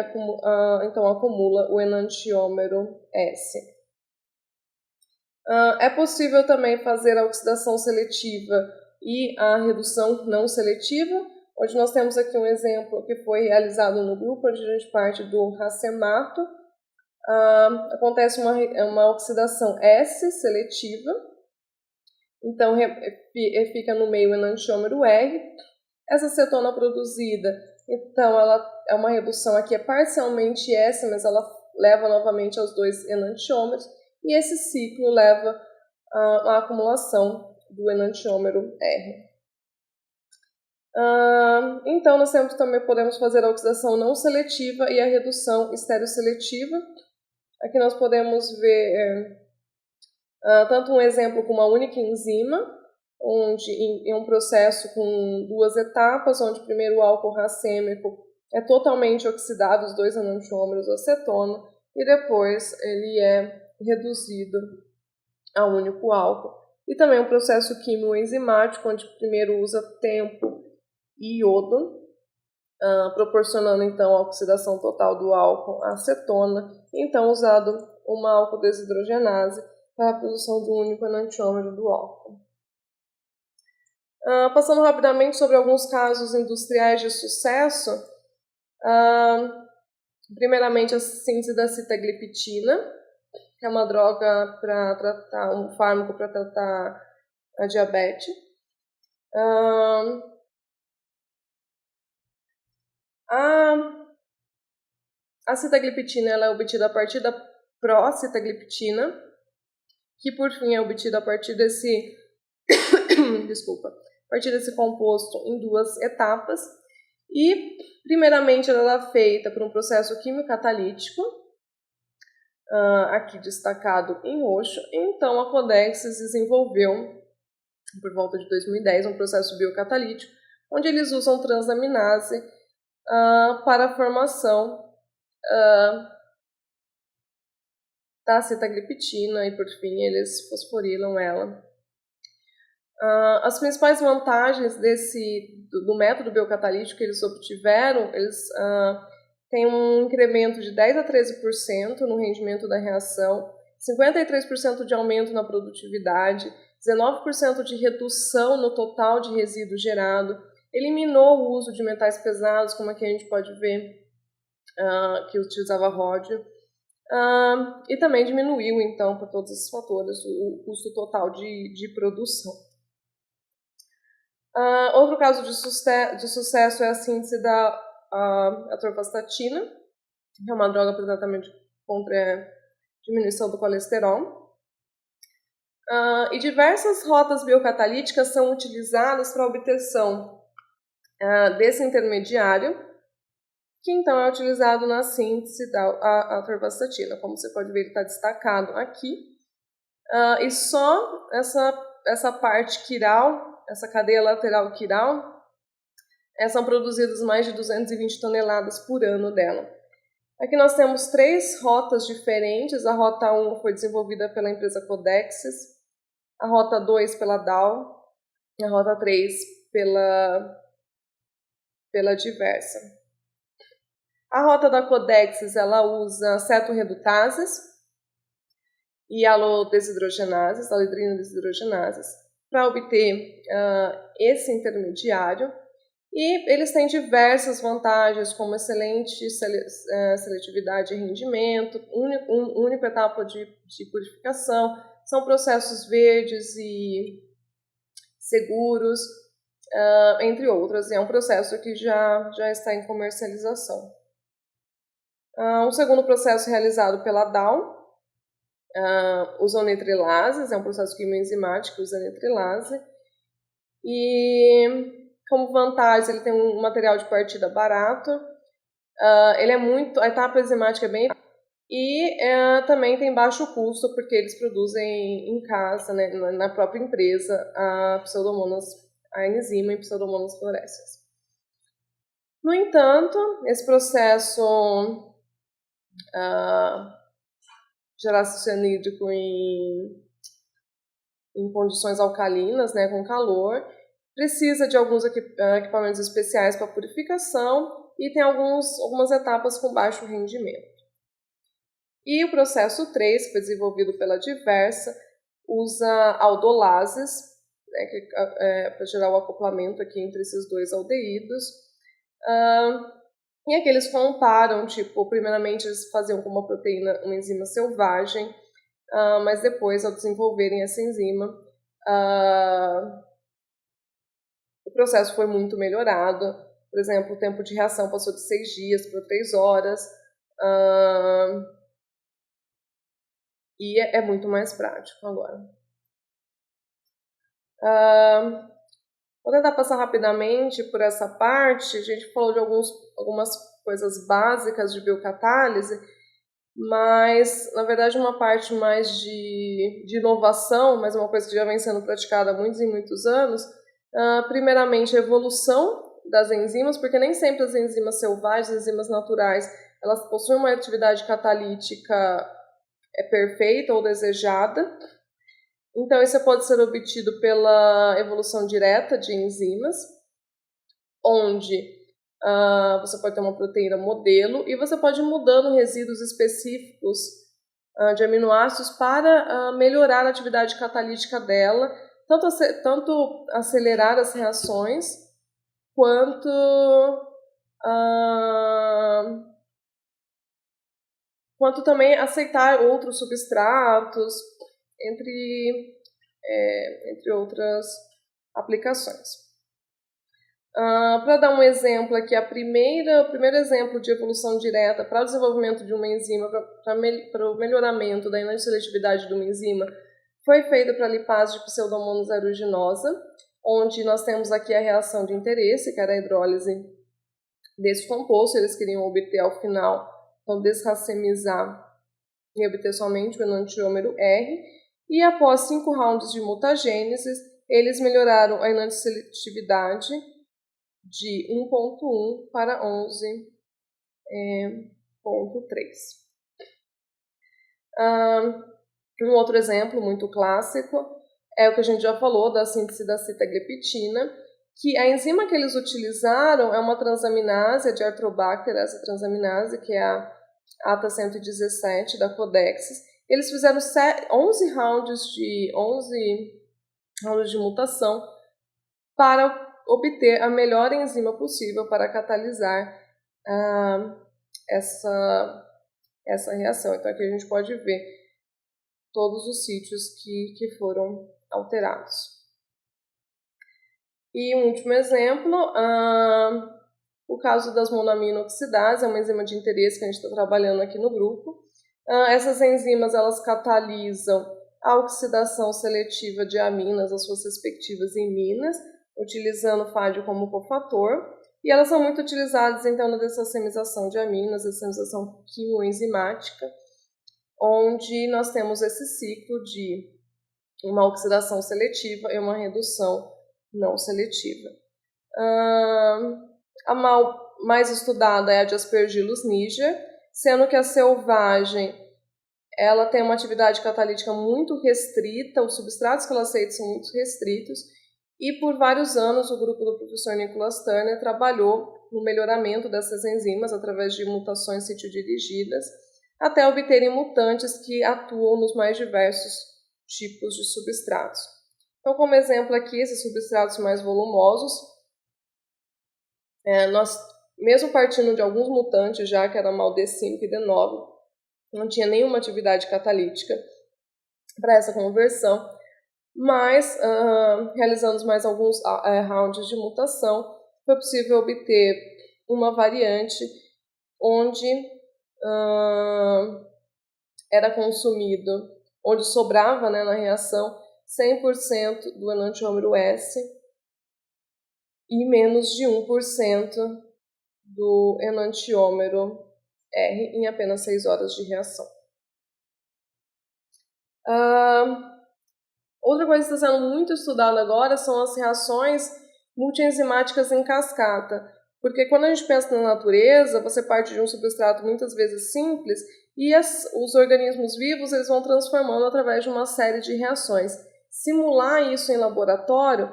então acumula o enantiômero S. É possível também fazer a oxidação seletiva e a redução não seletiva, onde nós temos aqui um exemplo que foi realizado no grupo, onde a gente parte do racemato. Acontece uma oxidação S seletiva, então fica no meio o enantiômero R. Essa cetona produzida, então ela é uma redução aqui, é parcialmente S, mas ela leva novamente aos 2 enantiômeros, e esse ciclo leva à acumulação do enantiômero R. Então, nós podemos fazer a oxidação não seletiva e a redução estereosseletiva. Aqui nós podemos ver tanto um exemplo com uma única enzima, onde em um processo com 2 etapas, onde primeiro o álcool racêmico é totalmente oxidado, os 2 enantiômeros acetona, e depois ele é reduzido a um único álcool. E também um processo químico-enzimático, onde primeiro usa tempo e iodo, proporcionando então a oxidação total do álcool à acetona, então usado uma álcool desidrogenase para a produção de um único enantiômero do álcool. Passando rapidamente sobre alguns casos industriais de sucesso, primeiramente a síntese da sitagliptina, que é uma droga para tratar, um fármaco para tratar a diabetes. A sitagliptina ela é obtida a partir da procitagliptina, que por fim é obtida a partir desse a partir desse composto em 2 etapas. E primeiramente ela é feita por um processo químico-catalítico, aqui destacado em roxo. Então a Codexis desenvolveu, por volta de 2010, um processo biocatalítico, onde eles usam transaminase para a formação da sitagliptina e, por fim, eles fosforilam ela. As principais vantagens do método biocatalítico que eles obtiveram, eles têm um incremento de 10 a 13% no rendimento da reação, 53% de aumento na produtividade, 19% de redução no total de resíduo gerado, eliminou o uso de metais pesados, como aqui a gente pode ver, que utilizava ródio, e também diminuiu, então, por todos esses fatores, o custo total de produção. Outro caso de sucesso é a síntese da atorvastatina, que é uma droga para tratamento contra a diminuição do colesterol. E diversas rotas biocatalíticas são utilizadas para a obtenção desse intermediário, que então é utilizado na síntese da atorvastatina. Como você pode ver, ele está destacado aqui. E só essa parte quiral, essa cadeia lateral quiral, são produzidas mais de 220 toneladas por ano dela. Aqui nós temos 3 rotas diferentes. A rota 1 foi desenvolvida pela empresa Codexis, a rota 2 pela Dow, e a rota 3 pela Diversa. A rota da Codexis ela usa cetorredutases e alodesidrogenases, alidrina desidrogenases, para obter esse intermediário. E eles têm diversas vantagens, como excelente seletividade e rendimento, única etapa de purificação, são processos verdes e seguros, entre outras. E é um processo que já está em comercialização. Um segundo processo realizado pela Dow, usa nitrilases, é um processo quimioenzimático que usa nitrilase. E como vantagem, ele tem um material de partida barato, ele é muito, a etapa enzimática é bem, e também tem baixo custo, porque eles produzem em casa, né, na própria empresa, a enzima em Pseudomonas fluorescens. No entanto, esse processo de ácido cianídrico em condições alcalinas, né, com calor, precisa de alguns equipamentos especiais para purificação e tem algumas etapas com baixo rendimento. E o processo 3, que foi desenvolvido pela Diversa, usa aldolases, né, para gerar o acoplamento aqui entre esses dois aldeídos. E aqui eles comparam, primeiramente eles faziam com uma enzima selvagem, mas depois, ao desenvolverem essa enzima, o processo foi muito melhorado. Por exemplo, o tempo de reação passou de 6 dias para 3 horas, e é muito mais prático agora. Vou tentar passar rapidamente por essa parte. A gente falou de algumas coisas básicas de biocatálise, mas, na verdade, uma parte mais de inovação, mas uma coisa que já vem sendo praticada há muitos e muitos anos. Primeiramente, a evolução das enzimas, porque nem sempre as enzimas selvagens, as enzimas naturais, elas possuem uma atividade catalítica perfeita ou desejada. Então, isso pode ser obtido pela evolução direta de enzimas, onde você pode ter uma proteína modelo e você pode ir mudando resíduos específicos de aminoácidos para melhorar a atividade catalítica dela, tanto acelerar as reações, quanto também aceitar outros substratos, entre outras aplicações. Para dar um exemplo aqui, o primeiro exemplo de evolução direta para o desenvolvimento de uma enzima, para o melhoramento da inantisseletividade de uma enzima, foi feita para a lipase de Pseudomonas aeruginosa, onde nós temos aqui a reação de interesse, que era a hidrólise desse composto. Eles queriam obter ao final, então desracemizar e obter somente o enantiômero R, e após 5 rounds de mutagênese, eles melhoraram a inantisseletividade de 1.1 para 11.3. Um outro exemplo muito clássico é o que a gente já falou da síntese da sitagliptina, que a enzima que eles utilizaram é uma transaminase de Arthrobacter, essa transaminase, que é a ATA117 da Codexis. Eles fizeram 11 rounds de mutação para obter a melhor enzima possível para catalisar essa reação. Então aqui a gente pode ver todos os sítios que foram alterados. E um último exemplo, o caso das monoamino-oxidases, é uma enzima de interesse que a gente está trabalhando aqui no grupo. Essas enzimas, elas catalisam a oxidação seletiva de aminas, as suas respectivas iminas, utilizando o FAD como cofator, e elas são muito utilizadas então na desracemização de aminas, desracemização quimioenzimática, onde nós temos esse ciclo de uma oxidação seletiva e uma redução não seletiva. A mais estudada é a de Aspergillus niger, sendo que a selvagem ela tem uma atividade catalítica muito restrita, os substratos que ela aceita são muito restritos, e por vários anos o grupo do professor Nicholas Turner trabalhou no melhoramento dessas enzimas através de mutações sitio-dirigidas, até obterem mutantes que atuam nos mais diversos tipos de substratos. Então, como exemplo aqui, esses substratos mais volumosos, Nós, mesmo partindo de alguns mutantes já, que era mal D5 e D9, não tinha nenhuma atividade catalítica para essa conversão, mas realizando mais alguns rounds de mutação, foi possível obter uma variante onde era consumido, onde sobrava, né, na reação 100% do enantiômero S e menos de 1% do enantiômero R em apenas 6 horas de reação. Outra coisa que está sendo muito estudada agora são as reações multienzimáticas em cascata, porque quando a gente pensa na natureza, você parte de um substrato muitas vezes simples e os organismos vivos eles vão transformando através de uma série de reações. Simular isso em laboratório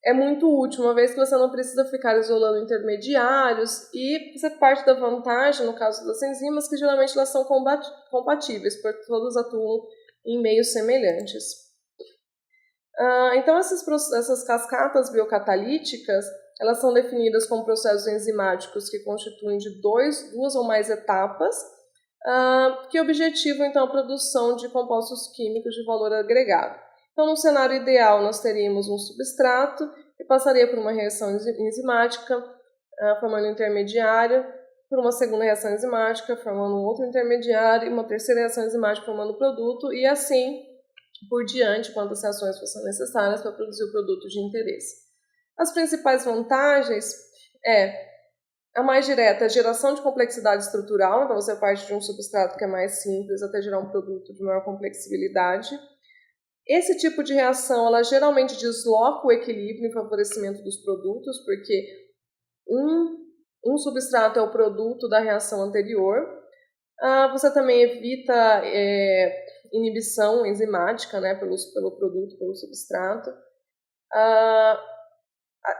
é muito útil, uma vez que você não precisa ficar isolando intermediários e você parte da vantagem, no caso das enzimas, que geralmente elas são compatíveis, porque todas atuam em meios semelhantes. Então, essas cascatas biocatalíticas, elas são definidas como processos enzimáticos que constituem de duas ou mais etapas, que objetivam, então, a produção de compostos químicos de valor agregado. Então, no cenário ideal, nós teríamos um substrato que passaria por uma reação enzimática, formando um intermediário, por uma segunda reação enzimática, formando um outro intermediário, e uma terceira reação enzimática, formando o produto, e assim por diante, quantas reações fossem necessárias para produzir o produto de interesse. As principais vantagens a mais direta, a geração de complexidade estrutural, então você parte de um substrato que é mais simples até gerar um produto de maior complexibilidade. Esse tipo de reação, ela geralmente desloca o equilíbrio em favorecimento dos produtos, porque um substrato é o produto da reação anterior. Você também evita inibição enzimática, né, pelo produto, pelo substrato.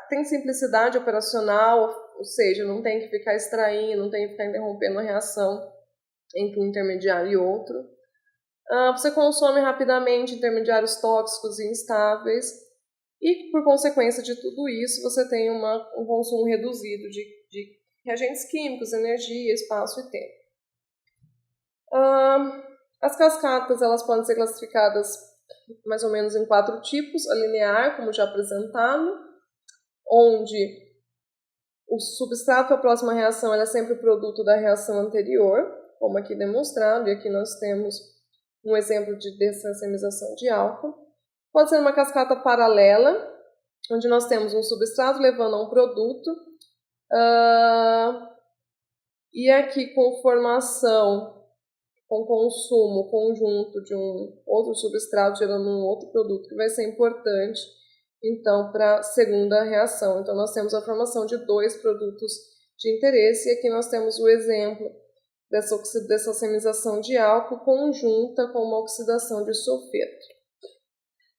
Tem simplicidade operacional, ou seja, não tem que ficar extraindo, não tem que ficar interrompendo a reação entre um intermediário e outro. Você consome rapidamente intermediários tóxicos e instáveis e, por consequência de tudo isso, você tem um consumo reduzido de reagentes químicos, energia, espaço e tempo. As cascatas elas podem ser classificadas mais ou menos em 4 tipos: a linear, como já apresentado, onde o substrato para a próxima reação é sempre o produto da reação anterior, como aqui demonstrado, e aqui nós temos um exemplo de desracemização de álcool. Pode ser uma cascata paralela, onde nós temos um substrato levando a um produto, e aqui com formação, com consumo conjunto de um outro substrato gerando um outro produto que vai ser importante, então, para a segunda reação. Então, nós temos a formação de 2 produtos de interesse, e aqui nós temos o exemplo dessa racemização de álcool conjunta com uma oxidação de sulfeto.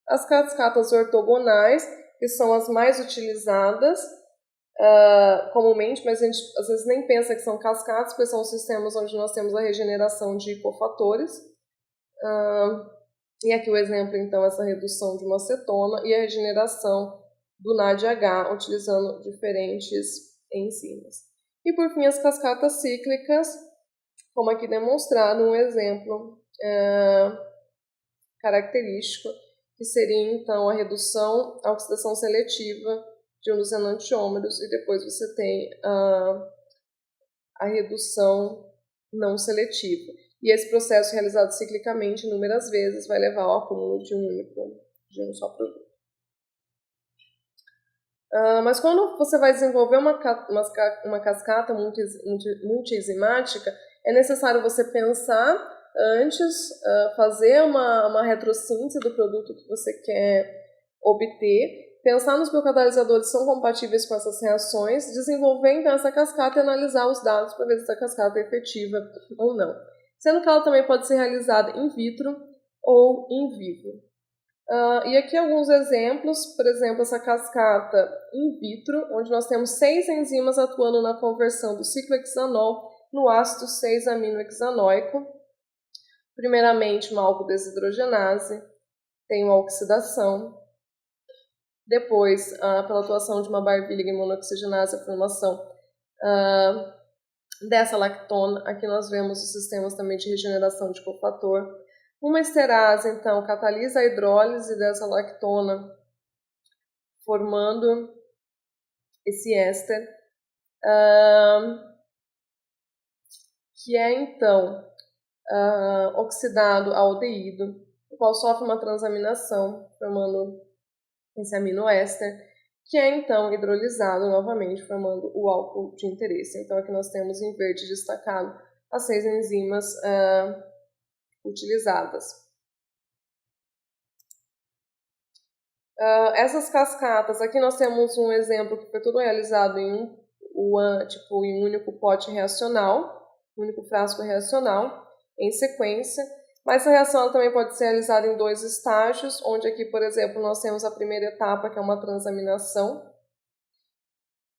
As cascatas ortogonais, que são as mais utilizadas comumente, mas a gente às vezes nem pensa que são cascatas, porque são sistemas onde nós temos a regeneração de cofatores. E aqui o exemplo, então, essa redução de uma acetona e a regeneração do NADH, utilizando diferentes enzimas. E, por fim, as cascatas cíclicas, como aqui demonstrado, um exemplo característico, que seria, então, a redução, a oxidação seletiva de um dos enantiômeros, e depois você tem a redução não seletiva. E esse processo, realizado ciclicamente inúmeras vezes, vai levar ao acúmulo de um só produto. Mas quando você vai desenvolver uma cascata multienzimática, é necessário você pensar antes, fazer uma retrossíntese do produto que você quer obter, pensar nos biocatalisadores que são compatíveis com essas reações, desenvolver então essa cascata e analisar os dados para ver se essa cascata é efetiva ou não. Sendo que ela também pode ser realizada in vitro ou in vivo. E aqui alguns exemplos, por exemplo, essa cascata in vitro, onde nós temos 6 enzimas atuando na conversão do ciclohexanol no ácido 6-aminohexanoico. Primeiramente, uma alcodesidrogenase, tem uma oxidação. Depois, pela atuação de uma barvilha monoxigenase, a formação dessa lactona. Aqui nós vemos os sistemas também de regeneração de cofator. Uma esterase, então, catalisa a hidrólise dessa lactona, formando esse éster, que é, então, oxidado ao aldeído, o qual sofre uma transaminação, formando esse aminoéster, que é, então, hidrolisado novamente, formando o álcool de interesse. Então, aqui nós temos em verde destacado as 6 enzimas utilizadas. Essas cascatas, aqui nós temos um exemplo que foi tudo realizado em um único pote reacional, um único frasco reacional, em sequência, mas essa reação também pode ser realizada em 2 estágios, onde aqui, por exemplo, nós temos a primeira etapa, que é uma transaminação,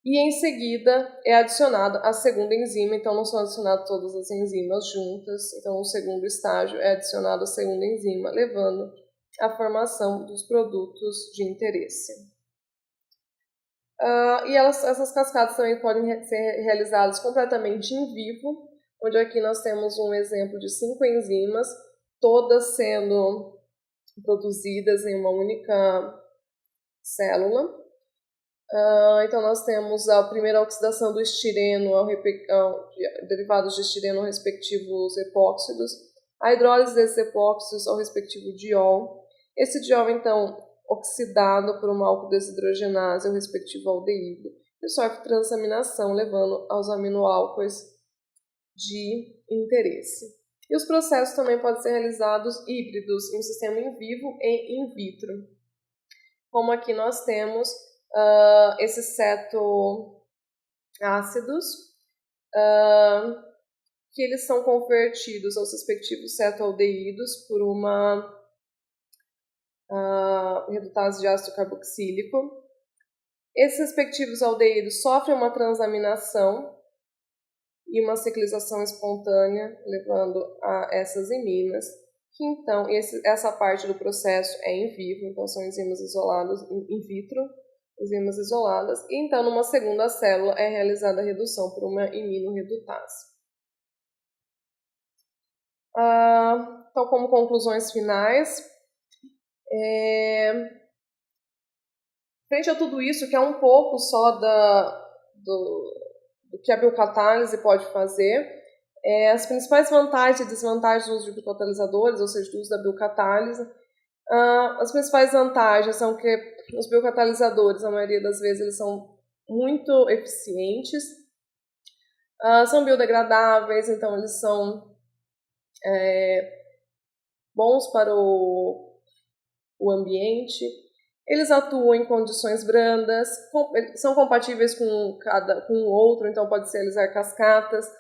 e em seguida é adicionada a segunda enzima, então não são adicionadas todas as enzimas juntas, então no segundo estágio é adicionada a segunda enzima, levando à formação dos produtos de interesse. E essas cascadas também podem ser realizadas completamente em vivo, onde aqui nós temos um exemplo de 5 enzimas, todas sendo produzidas em uma única célula. Então nós temos a primeira oxidação do estireno, derivados de estireno aos respectivos epóxidos, a hidrólise desses epóxidos ao respectivo diol. Esse diol, então, oxidado por uma álcool desidrogenase ao respectivo aldeído, e sofre transaminação, levando aos aminoálcoois de interesse. E os processos também podem ser realizados híbridos, em sistema in vivo e in vitro. Como aqui nós temos esses cetoácidos, que eles são convertidos aos respectivos cetoaldeídos por uma redutase de ácido carboxílico. Esses respectivos aldeídos sofrem uma transaminação e uma ciclização espontânea, levando a essas iminas, que então, essa parte do processo é em vivo, então são enzimas isoladas, in vitro, enzimas isoladas, e então numa segunda célula é realizada a redução por uma iminorredutase. Então, como conclusões finais, frente a tudo isso, que é um pouco só do que a biocatálise pode fazer, as principais vantagens e desvantagens do uso de biocatalisadores, ou seja, do uso da biocatálise. As principais vantagens são que os biocatalisadores, a maioria das vezes, eles são muito eficientes, são biodegradáveis, então eles são bons para o ambiente. Eles atuam em condições brandas, são compatíveis com o outro, então pode-se realizar cascatas.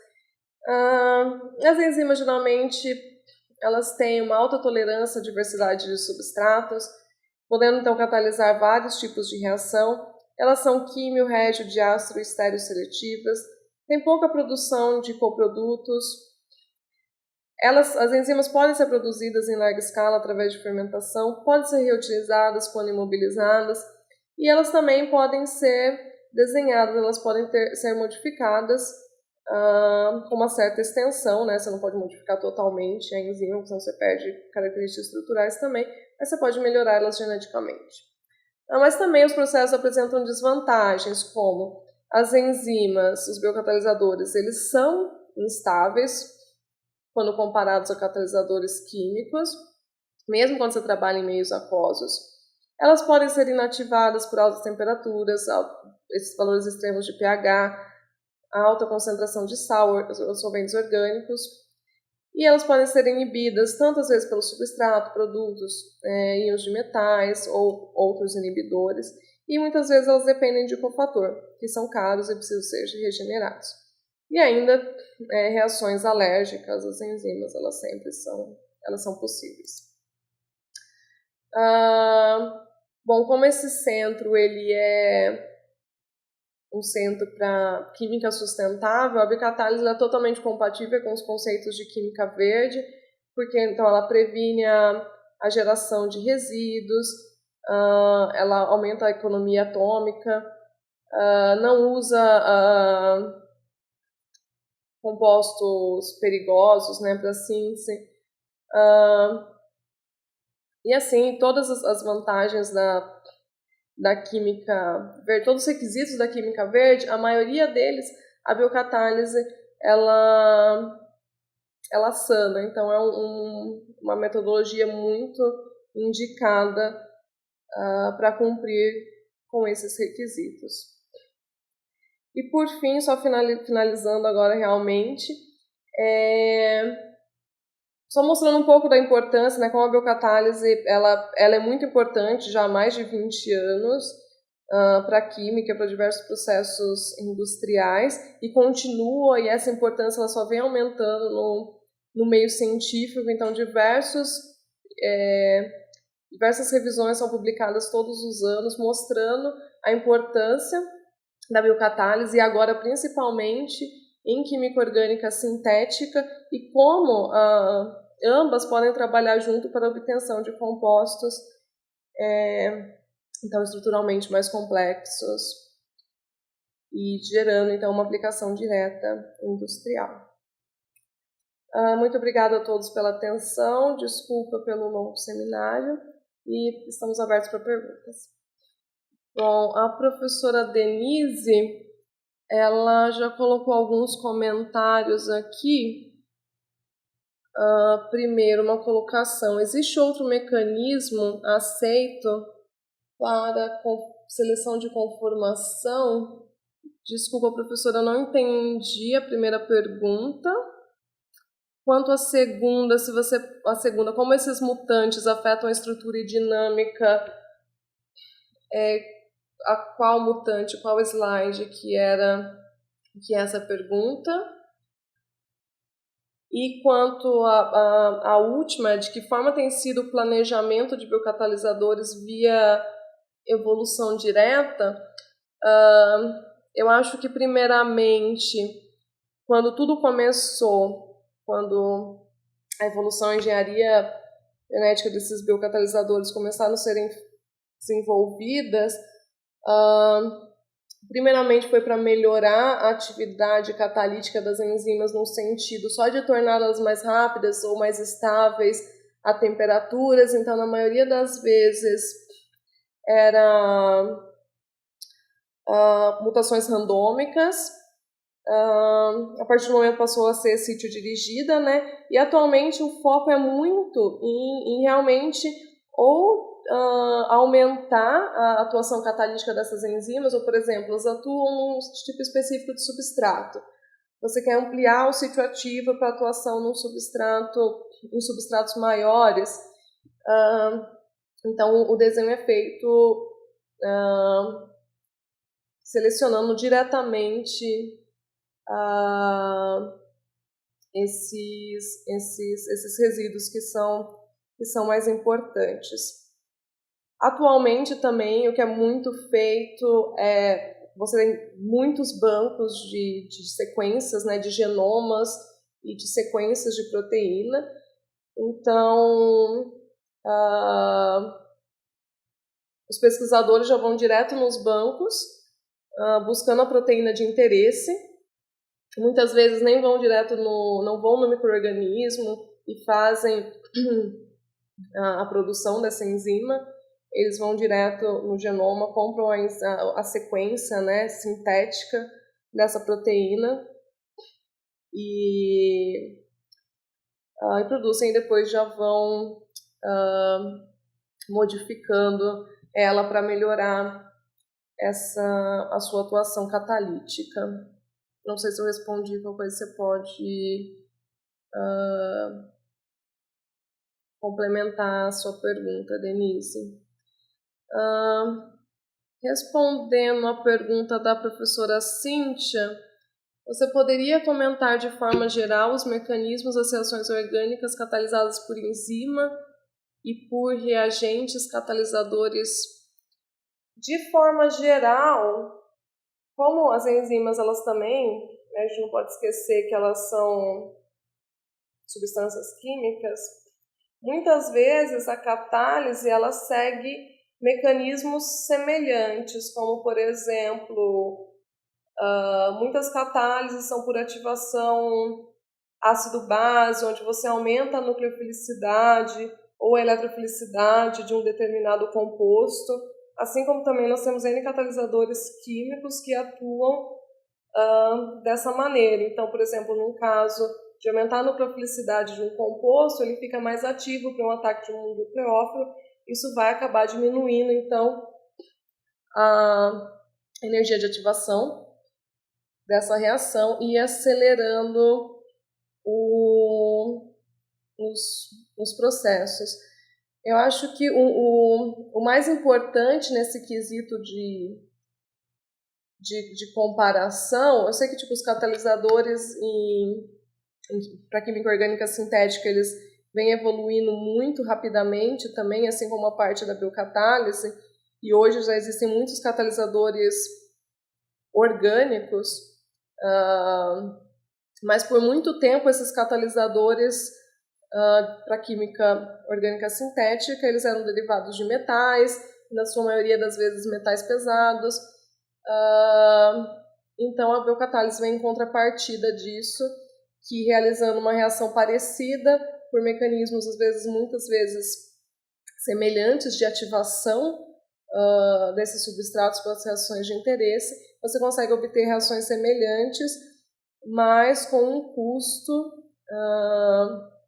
As enzimas, geralmente, elas têm uma alta tolerância à diversidade de substratos, podendo, então, catalisar vários tipos de reação. Elas são químio, régio, diástro e estéreo-seletivas, têm pouca produção de coprodutos. As enzimas podem ser produzidas em larga escala através de fermentação, podem ser reutilizadas quando imobilizadas, e elas também podem ser desenhadas, elas podem ser modificadas com uma certa extensão, né? Você não pode modificar totalmente a enzima, senão você perde características estruturais também, mas você pode melhorar elas geneticamente. Mas também os processos apresentam desvantagens, como as enzimas, os biocatalisadores, eles são instáveis quando comparados a catalisadores químicos, mesmo quando você trabalha em meios aquosos. Elas podem ser inativadas por altas temperaturas, esses valores extremos de pH, alta concentração de sal, solventes orgânicos, e elas podem ser inibidas tantas vezes pelo substrato, produtos, íons de metais ou outros inibidores, e muitas vezes elas dependem de cofator, que são caros e precisam ser regenerados. E ainda reações alérgicas às enzimas, elas são possíveis. Bom, como esse centro ele é um centro para química sustentável, a biocatálise é totalmente compatível com os conceitos de química verde, porque então ela previne a geração de resíduos, ela aumenta a economia atômica, não usa compostos perigosos, né, para a síntese. E assim, todas as vantagens da química verde, todos os requisitos da química verde, a maioria deles, a biocatálise, ela sana. Então, é uma metodologia muito indicada para cumprir com esses requisitos. E, por fim, só finalizando agora realmente, só mostrando um pouco da importância, né, como a biocatálise ela é muito importante já há mais de 20 anos para a química, para diversos processos industriais, e continua, e essa importância ela só vem aumentando no meio científico. Então diversas revisões são publicadas todos os anos mostrando a importância da biocatálise, e agora principalmente em química orgânica sintética, e como ambas podem trabalhar junto para a obtenção de compostos então estruturalmente mais complexos e gerando então uma aplicação direta industrial. Muito obrigada a todos pela atenção, desculpa pelo longo seminário e estamos abertos para perguntas. Bom, a professora Denise, ela já colocou alguns comentários aqui. Primeiro, uma colocação: existe outro mecanismo aceito para seleção de conformação? Desculpa, professora, eu não entendi a primeira pergunta. Quanto à segunda, como esses mutantes afetam a estrutura e dinâmica, a qual mutante, qual slide que é essa pergunta? E quanto à última, de que forma tem sido o planejamento de biocatalisadores via evolução direta? Eu acho que, primeiramente, quando tudo começou, quando a evolução em engenharia genética desses biocatalisadores começaram a serem desenvolvidas, primeiramente foi para melhorar a atividade catalítica das enzimas no sentido só de torná-las mais rápidas ou mais estáveis a temperaturas. Então, na maioria das vezes, era mutações randômicas. A partir do momento passou a ser sítio dirigida, né? E atualmente o foco é muito em realmente ou aumentar a atuação catalítica dessas enzimas, ou, por exemplo, elas atuam num tipo específico de substrato. Você quer ampliar o sítio ativo para atuação em substratos maiores. Então, o desenho é feito selecionando diretamente esses resíduos que são mais importantes. Atualmente também o que é muito feito você tem muitos bancos de sequências, né, de genomas e de sequências de proteína. Então, os pesquisadores já vão direto nos bancos, buscando a proteína de interesse. Muitas vezes nem vão direto não vão no micro-organismo e fazem a produção dessa enzima. Eles vão direto no genoma, compram a sequência, né, sintética dessa proteína e produzem, e depois já vão modificando ela para melhorar a sua atuação catalítica. Não sei se eu respondi, qualquer coisa você pode complementar a sua pergunta, Denise. Respondendo à pergunta da professora Cíntia, você poderia comentar de forma geral os mecanismos das reações orgânicas catalisadas por enzima e por reagentes catalisadores? De forma geral, como as enzimas elas também, a gente não pode esquecer que elas são substâncias químicas, muitas vezes a catálise ela segue mecanismos semelhantes, como, por exemplo, Muitas catálises são por ativação ácido-base, onde você aumenta a nucleofilicidade ou a eletrofilicidade de um determinado composto, assim como também nós temos N catalisadores químicos que atuam dessa maneira. Então, por exemplo, num caso de aumentar a nucleofilicidade de um composto, ele fica mais ativo para um ataque de um nucleófilo, isso vai acabar diminuindo, então, a energia de ativação dessa reação e acelerando os processos. Eu acho que o mais importante nesse quesito de comparação, eu sei que tipo, os catalisadores para química orgânica sintética, eles vêm evoluindo muito rapidamente também, assim como a parte da biocatálise, e hoje já existem muitos catalisadores orgânicos, mas por muito tempo esses catalisadores para química orgânica sintética, eles eram derivados de metais, na sua maioria das vezes metais pesados. Então a biocatálise vem em contrapartida disso, que realizando uma reação parecida, por mecanismos muitas vezes semelhantes de ativação desses substratos pelas reações de interesse, você consegue obter reações semelhantes, mas com um custo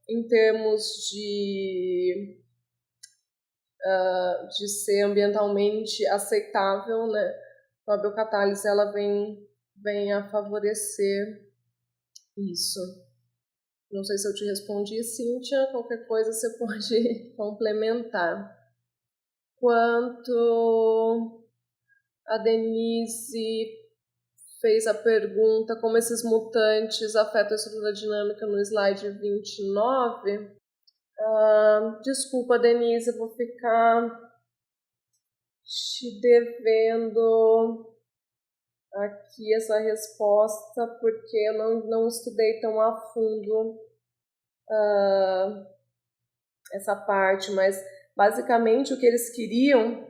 em termos de ser ambientalmente aceitável, né? Então, a biocatálise ela vem a favorecer isso. Não sei se eu te respondi, Cíntia, qualquer coisa você pode complementar. Quanto a Denise fez a pergunta como esses mutantes afetam a estrutura dinâmica no slide 29. Desculpa, Denise, eu vou ficar te devendo aqui essa resposta, porque eu não estudei tão a fundo essa parte, mas basicamente o que eles queriam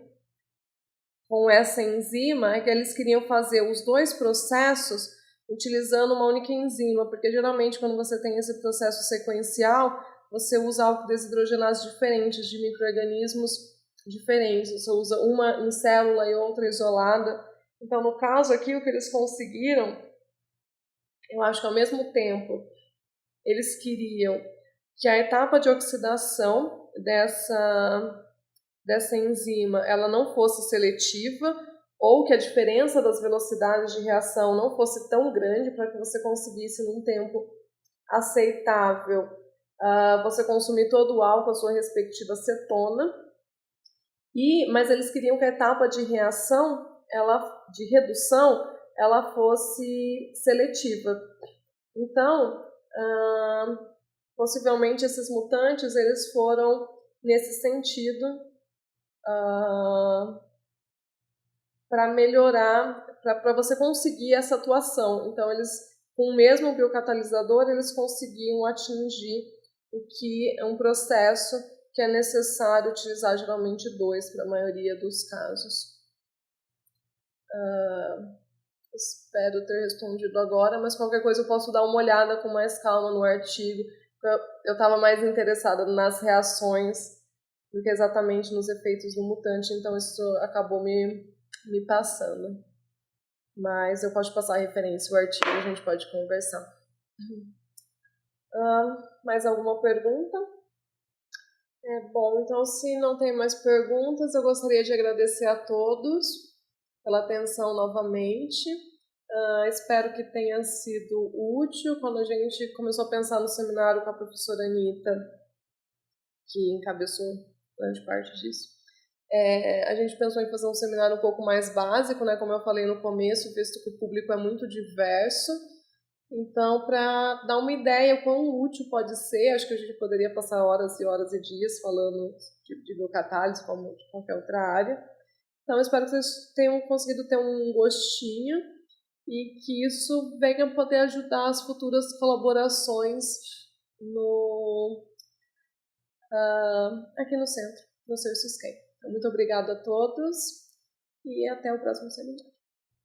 com essa enzima é que eles queriam fazer os dois processos utilizando uma única enzima, porque geralmente quando você tem esse processo sequencial, você usa alquidesidrogenases diferentes de micro-organismos diferentes, você usa uma em célula e outra isolada. Então, no caso aqui, o que eles conseguiram, eu acho que ao mesmo tempo, eles queriam que a etapa de oxidação dessa enzima ela não fosse seletiva, ou que a diferença das velocidades de reação não fosse tão grande para que você conseguisse, num tempo aceitável, você consumir todo o álcool, a sua respectiva cetona. Mas eles queriam que a etapa de reação, de redução, ela fosse seletiva. Então, possivelmente esses mutantes eles foram nesse sentido para melhorar, para você conseguir essa atuação. Então, eles, com o mesmo biocatalisador, eles conseguiam atingir o que é um processo que é necessário utilizar geralmente 2 para a maioria dos casos. Espero ter respondido agora, mas qualquer coisa eu posso dar uma olhada com mais calma no artigo. Eu estava mais interessada nas reações do que exatamente nos efeitos do mutante, então isso acabou me passando. Mas eu posso passar a referência, o artigo, a gente pode conversar. Mais alguma pergunta? Bom, então se não tem mais perguntas, eu gostaria de agradecer a todos pela atenção novamente. Espero que tenha sido útil. Quando a gente começou a pensar no seminário com a professora Anitta, que encabeçou grande parte disso, a gente pensou em fazer um seminário um pouco mais básico, né? Como eu falei no começo, visto que o público é muito diverso. Então, para dar uma ideia quão útil pode ser, acho que a gente poderia passar horas e horas e dias falando de biocatálise, como de qualquer outra área. Então, espero que vocês tenham conseguido ter um gostinho e que isso venha poder ajudar as futuras colaborações aqui no centro, no seu Syscam. Então, muito obrigada a todos e até o próximo seminário.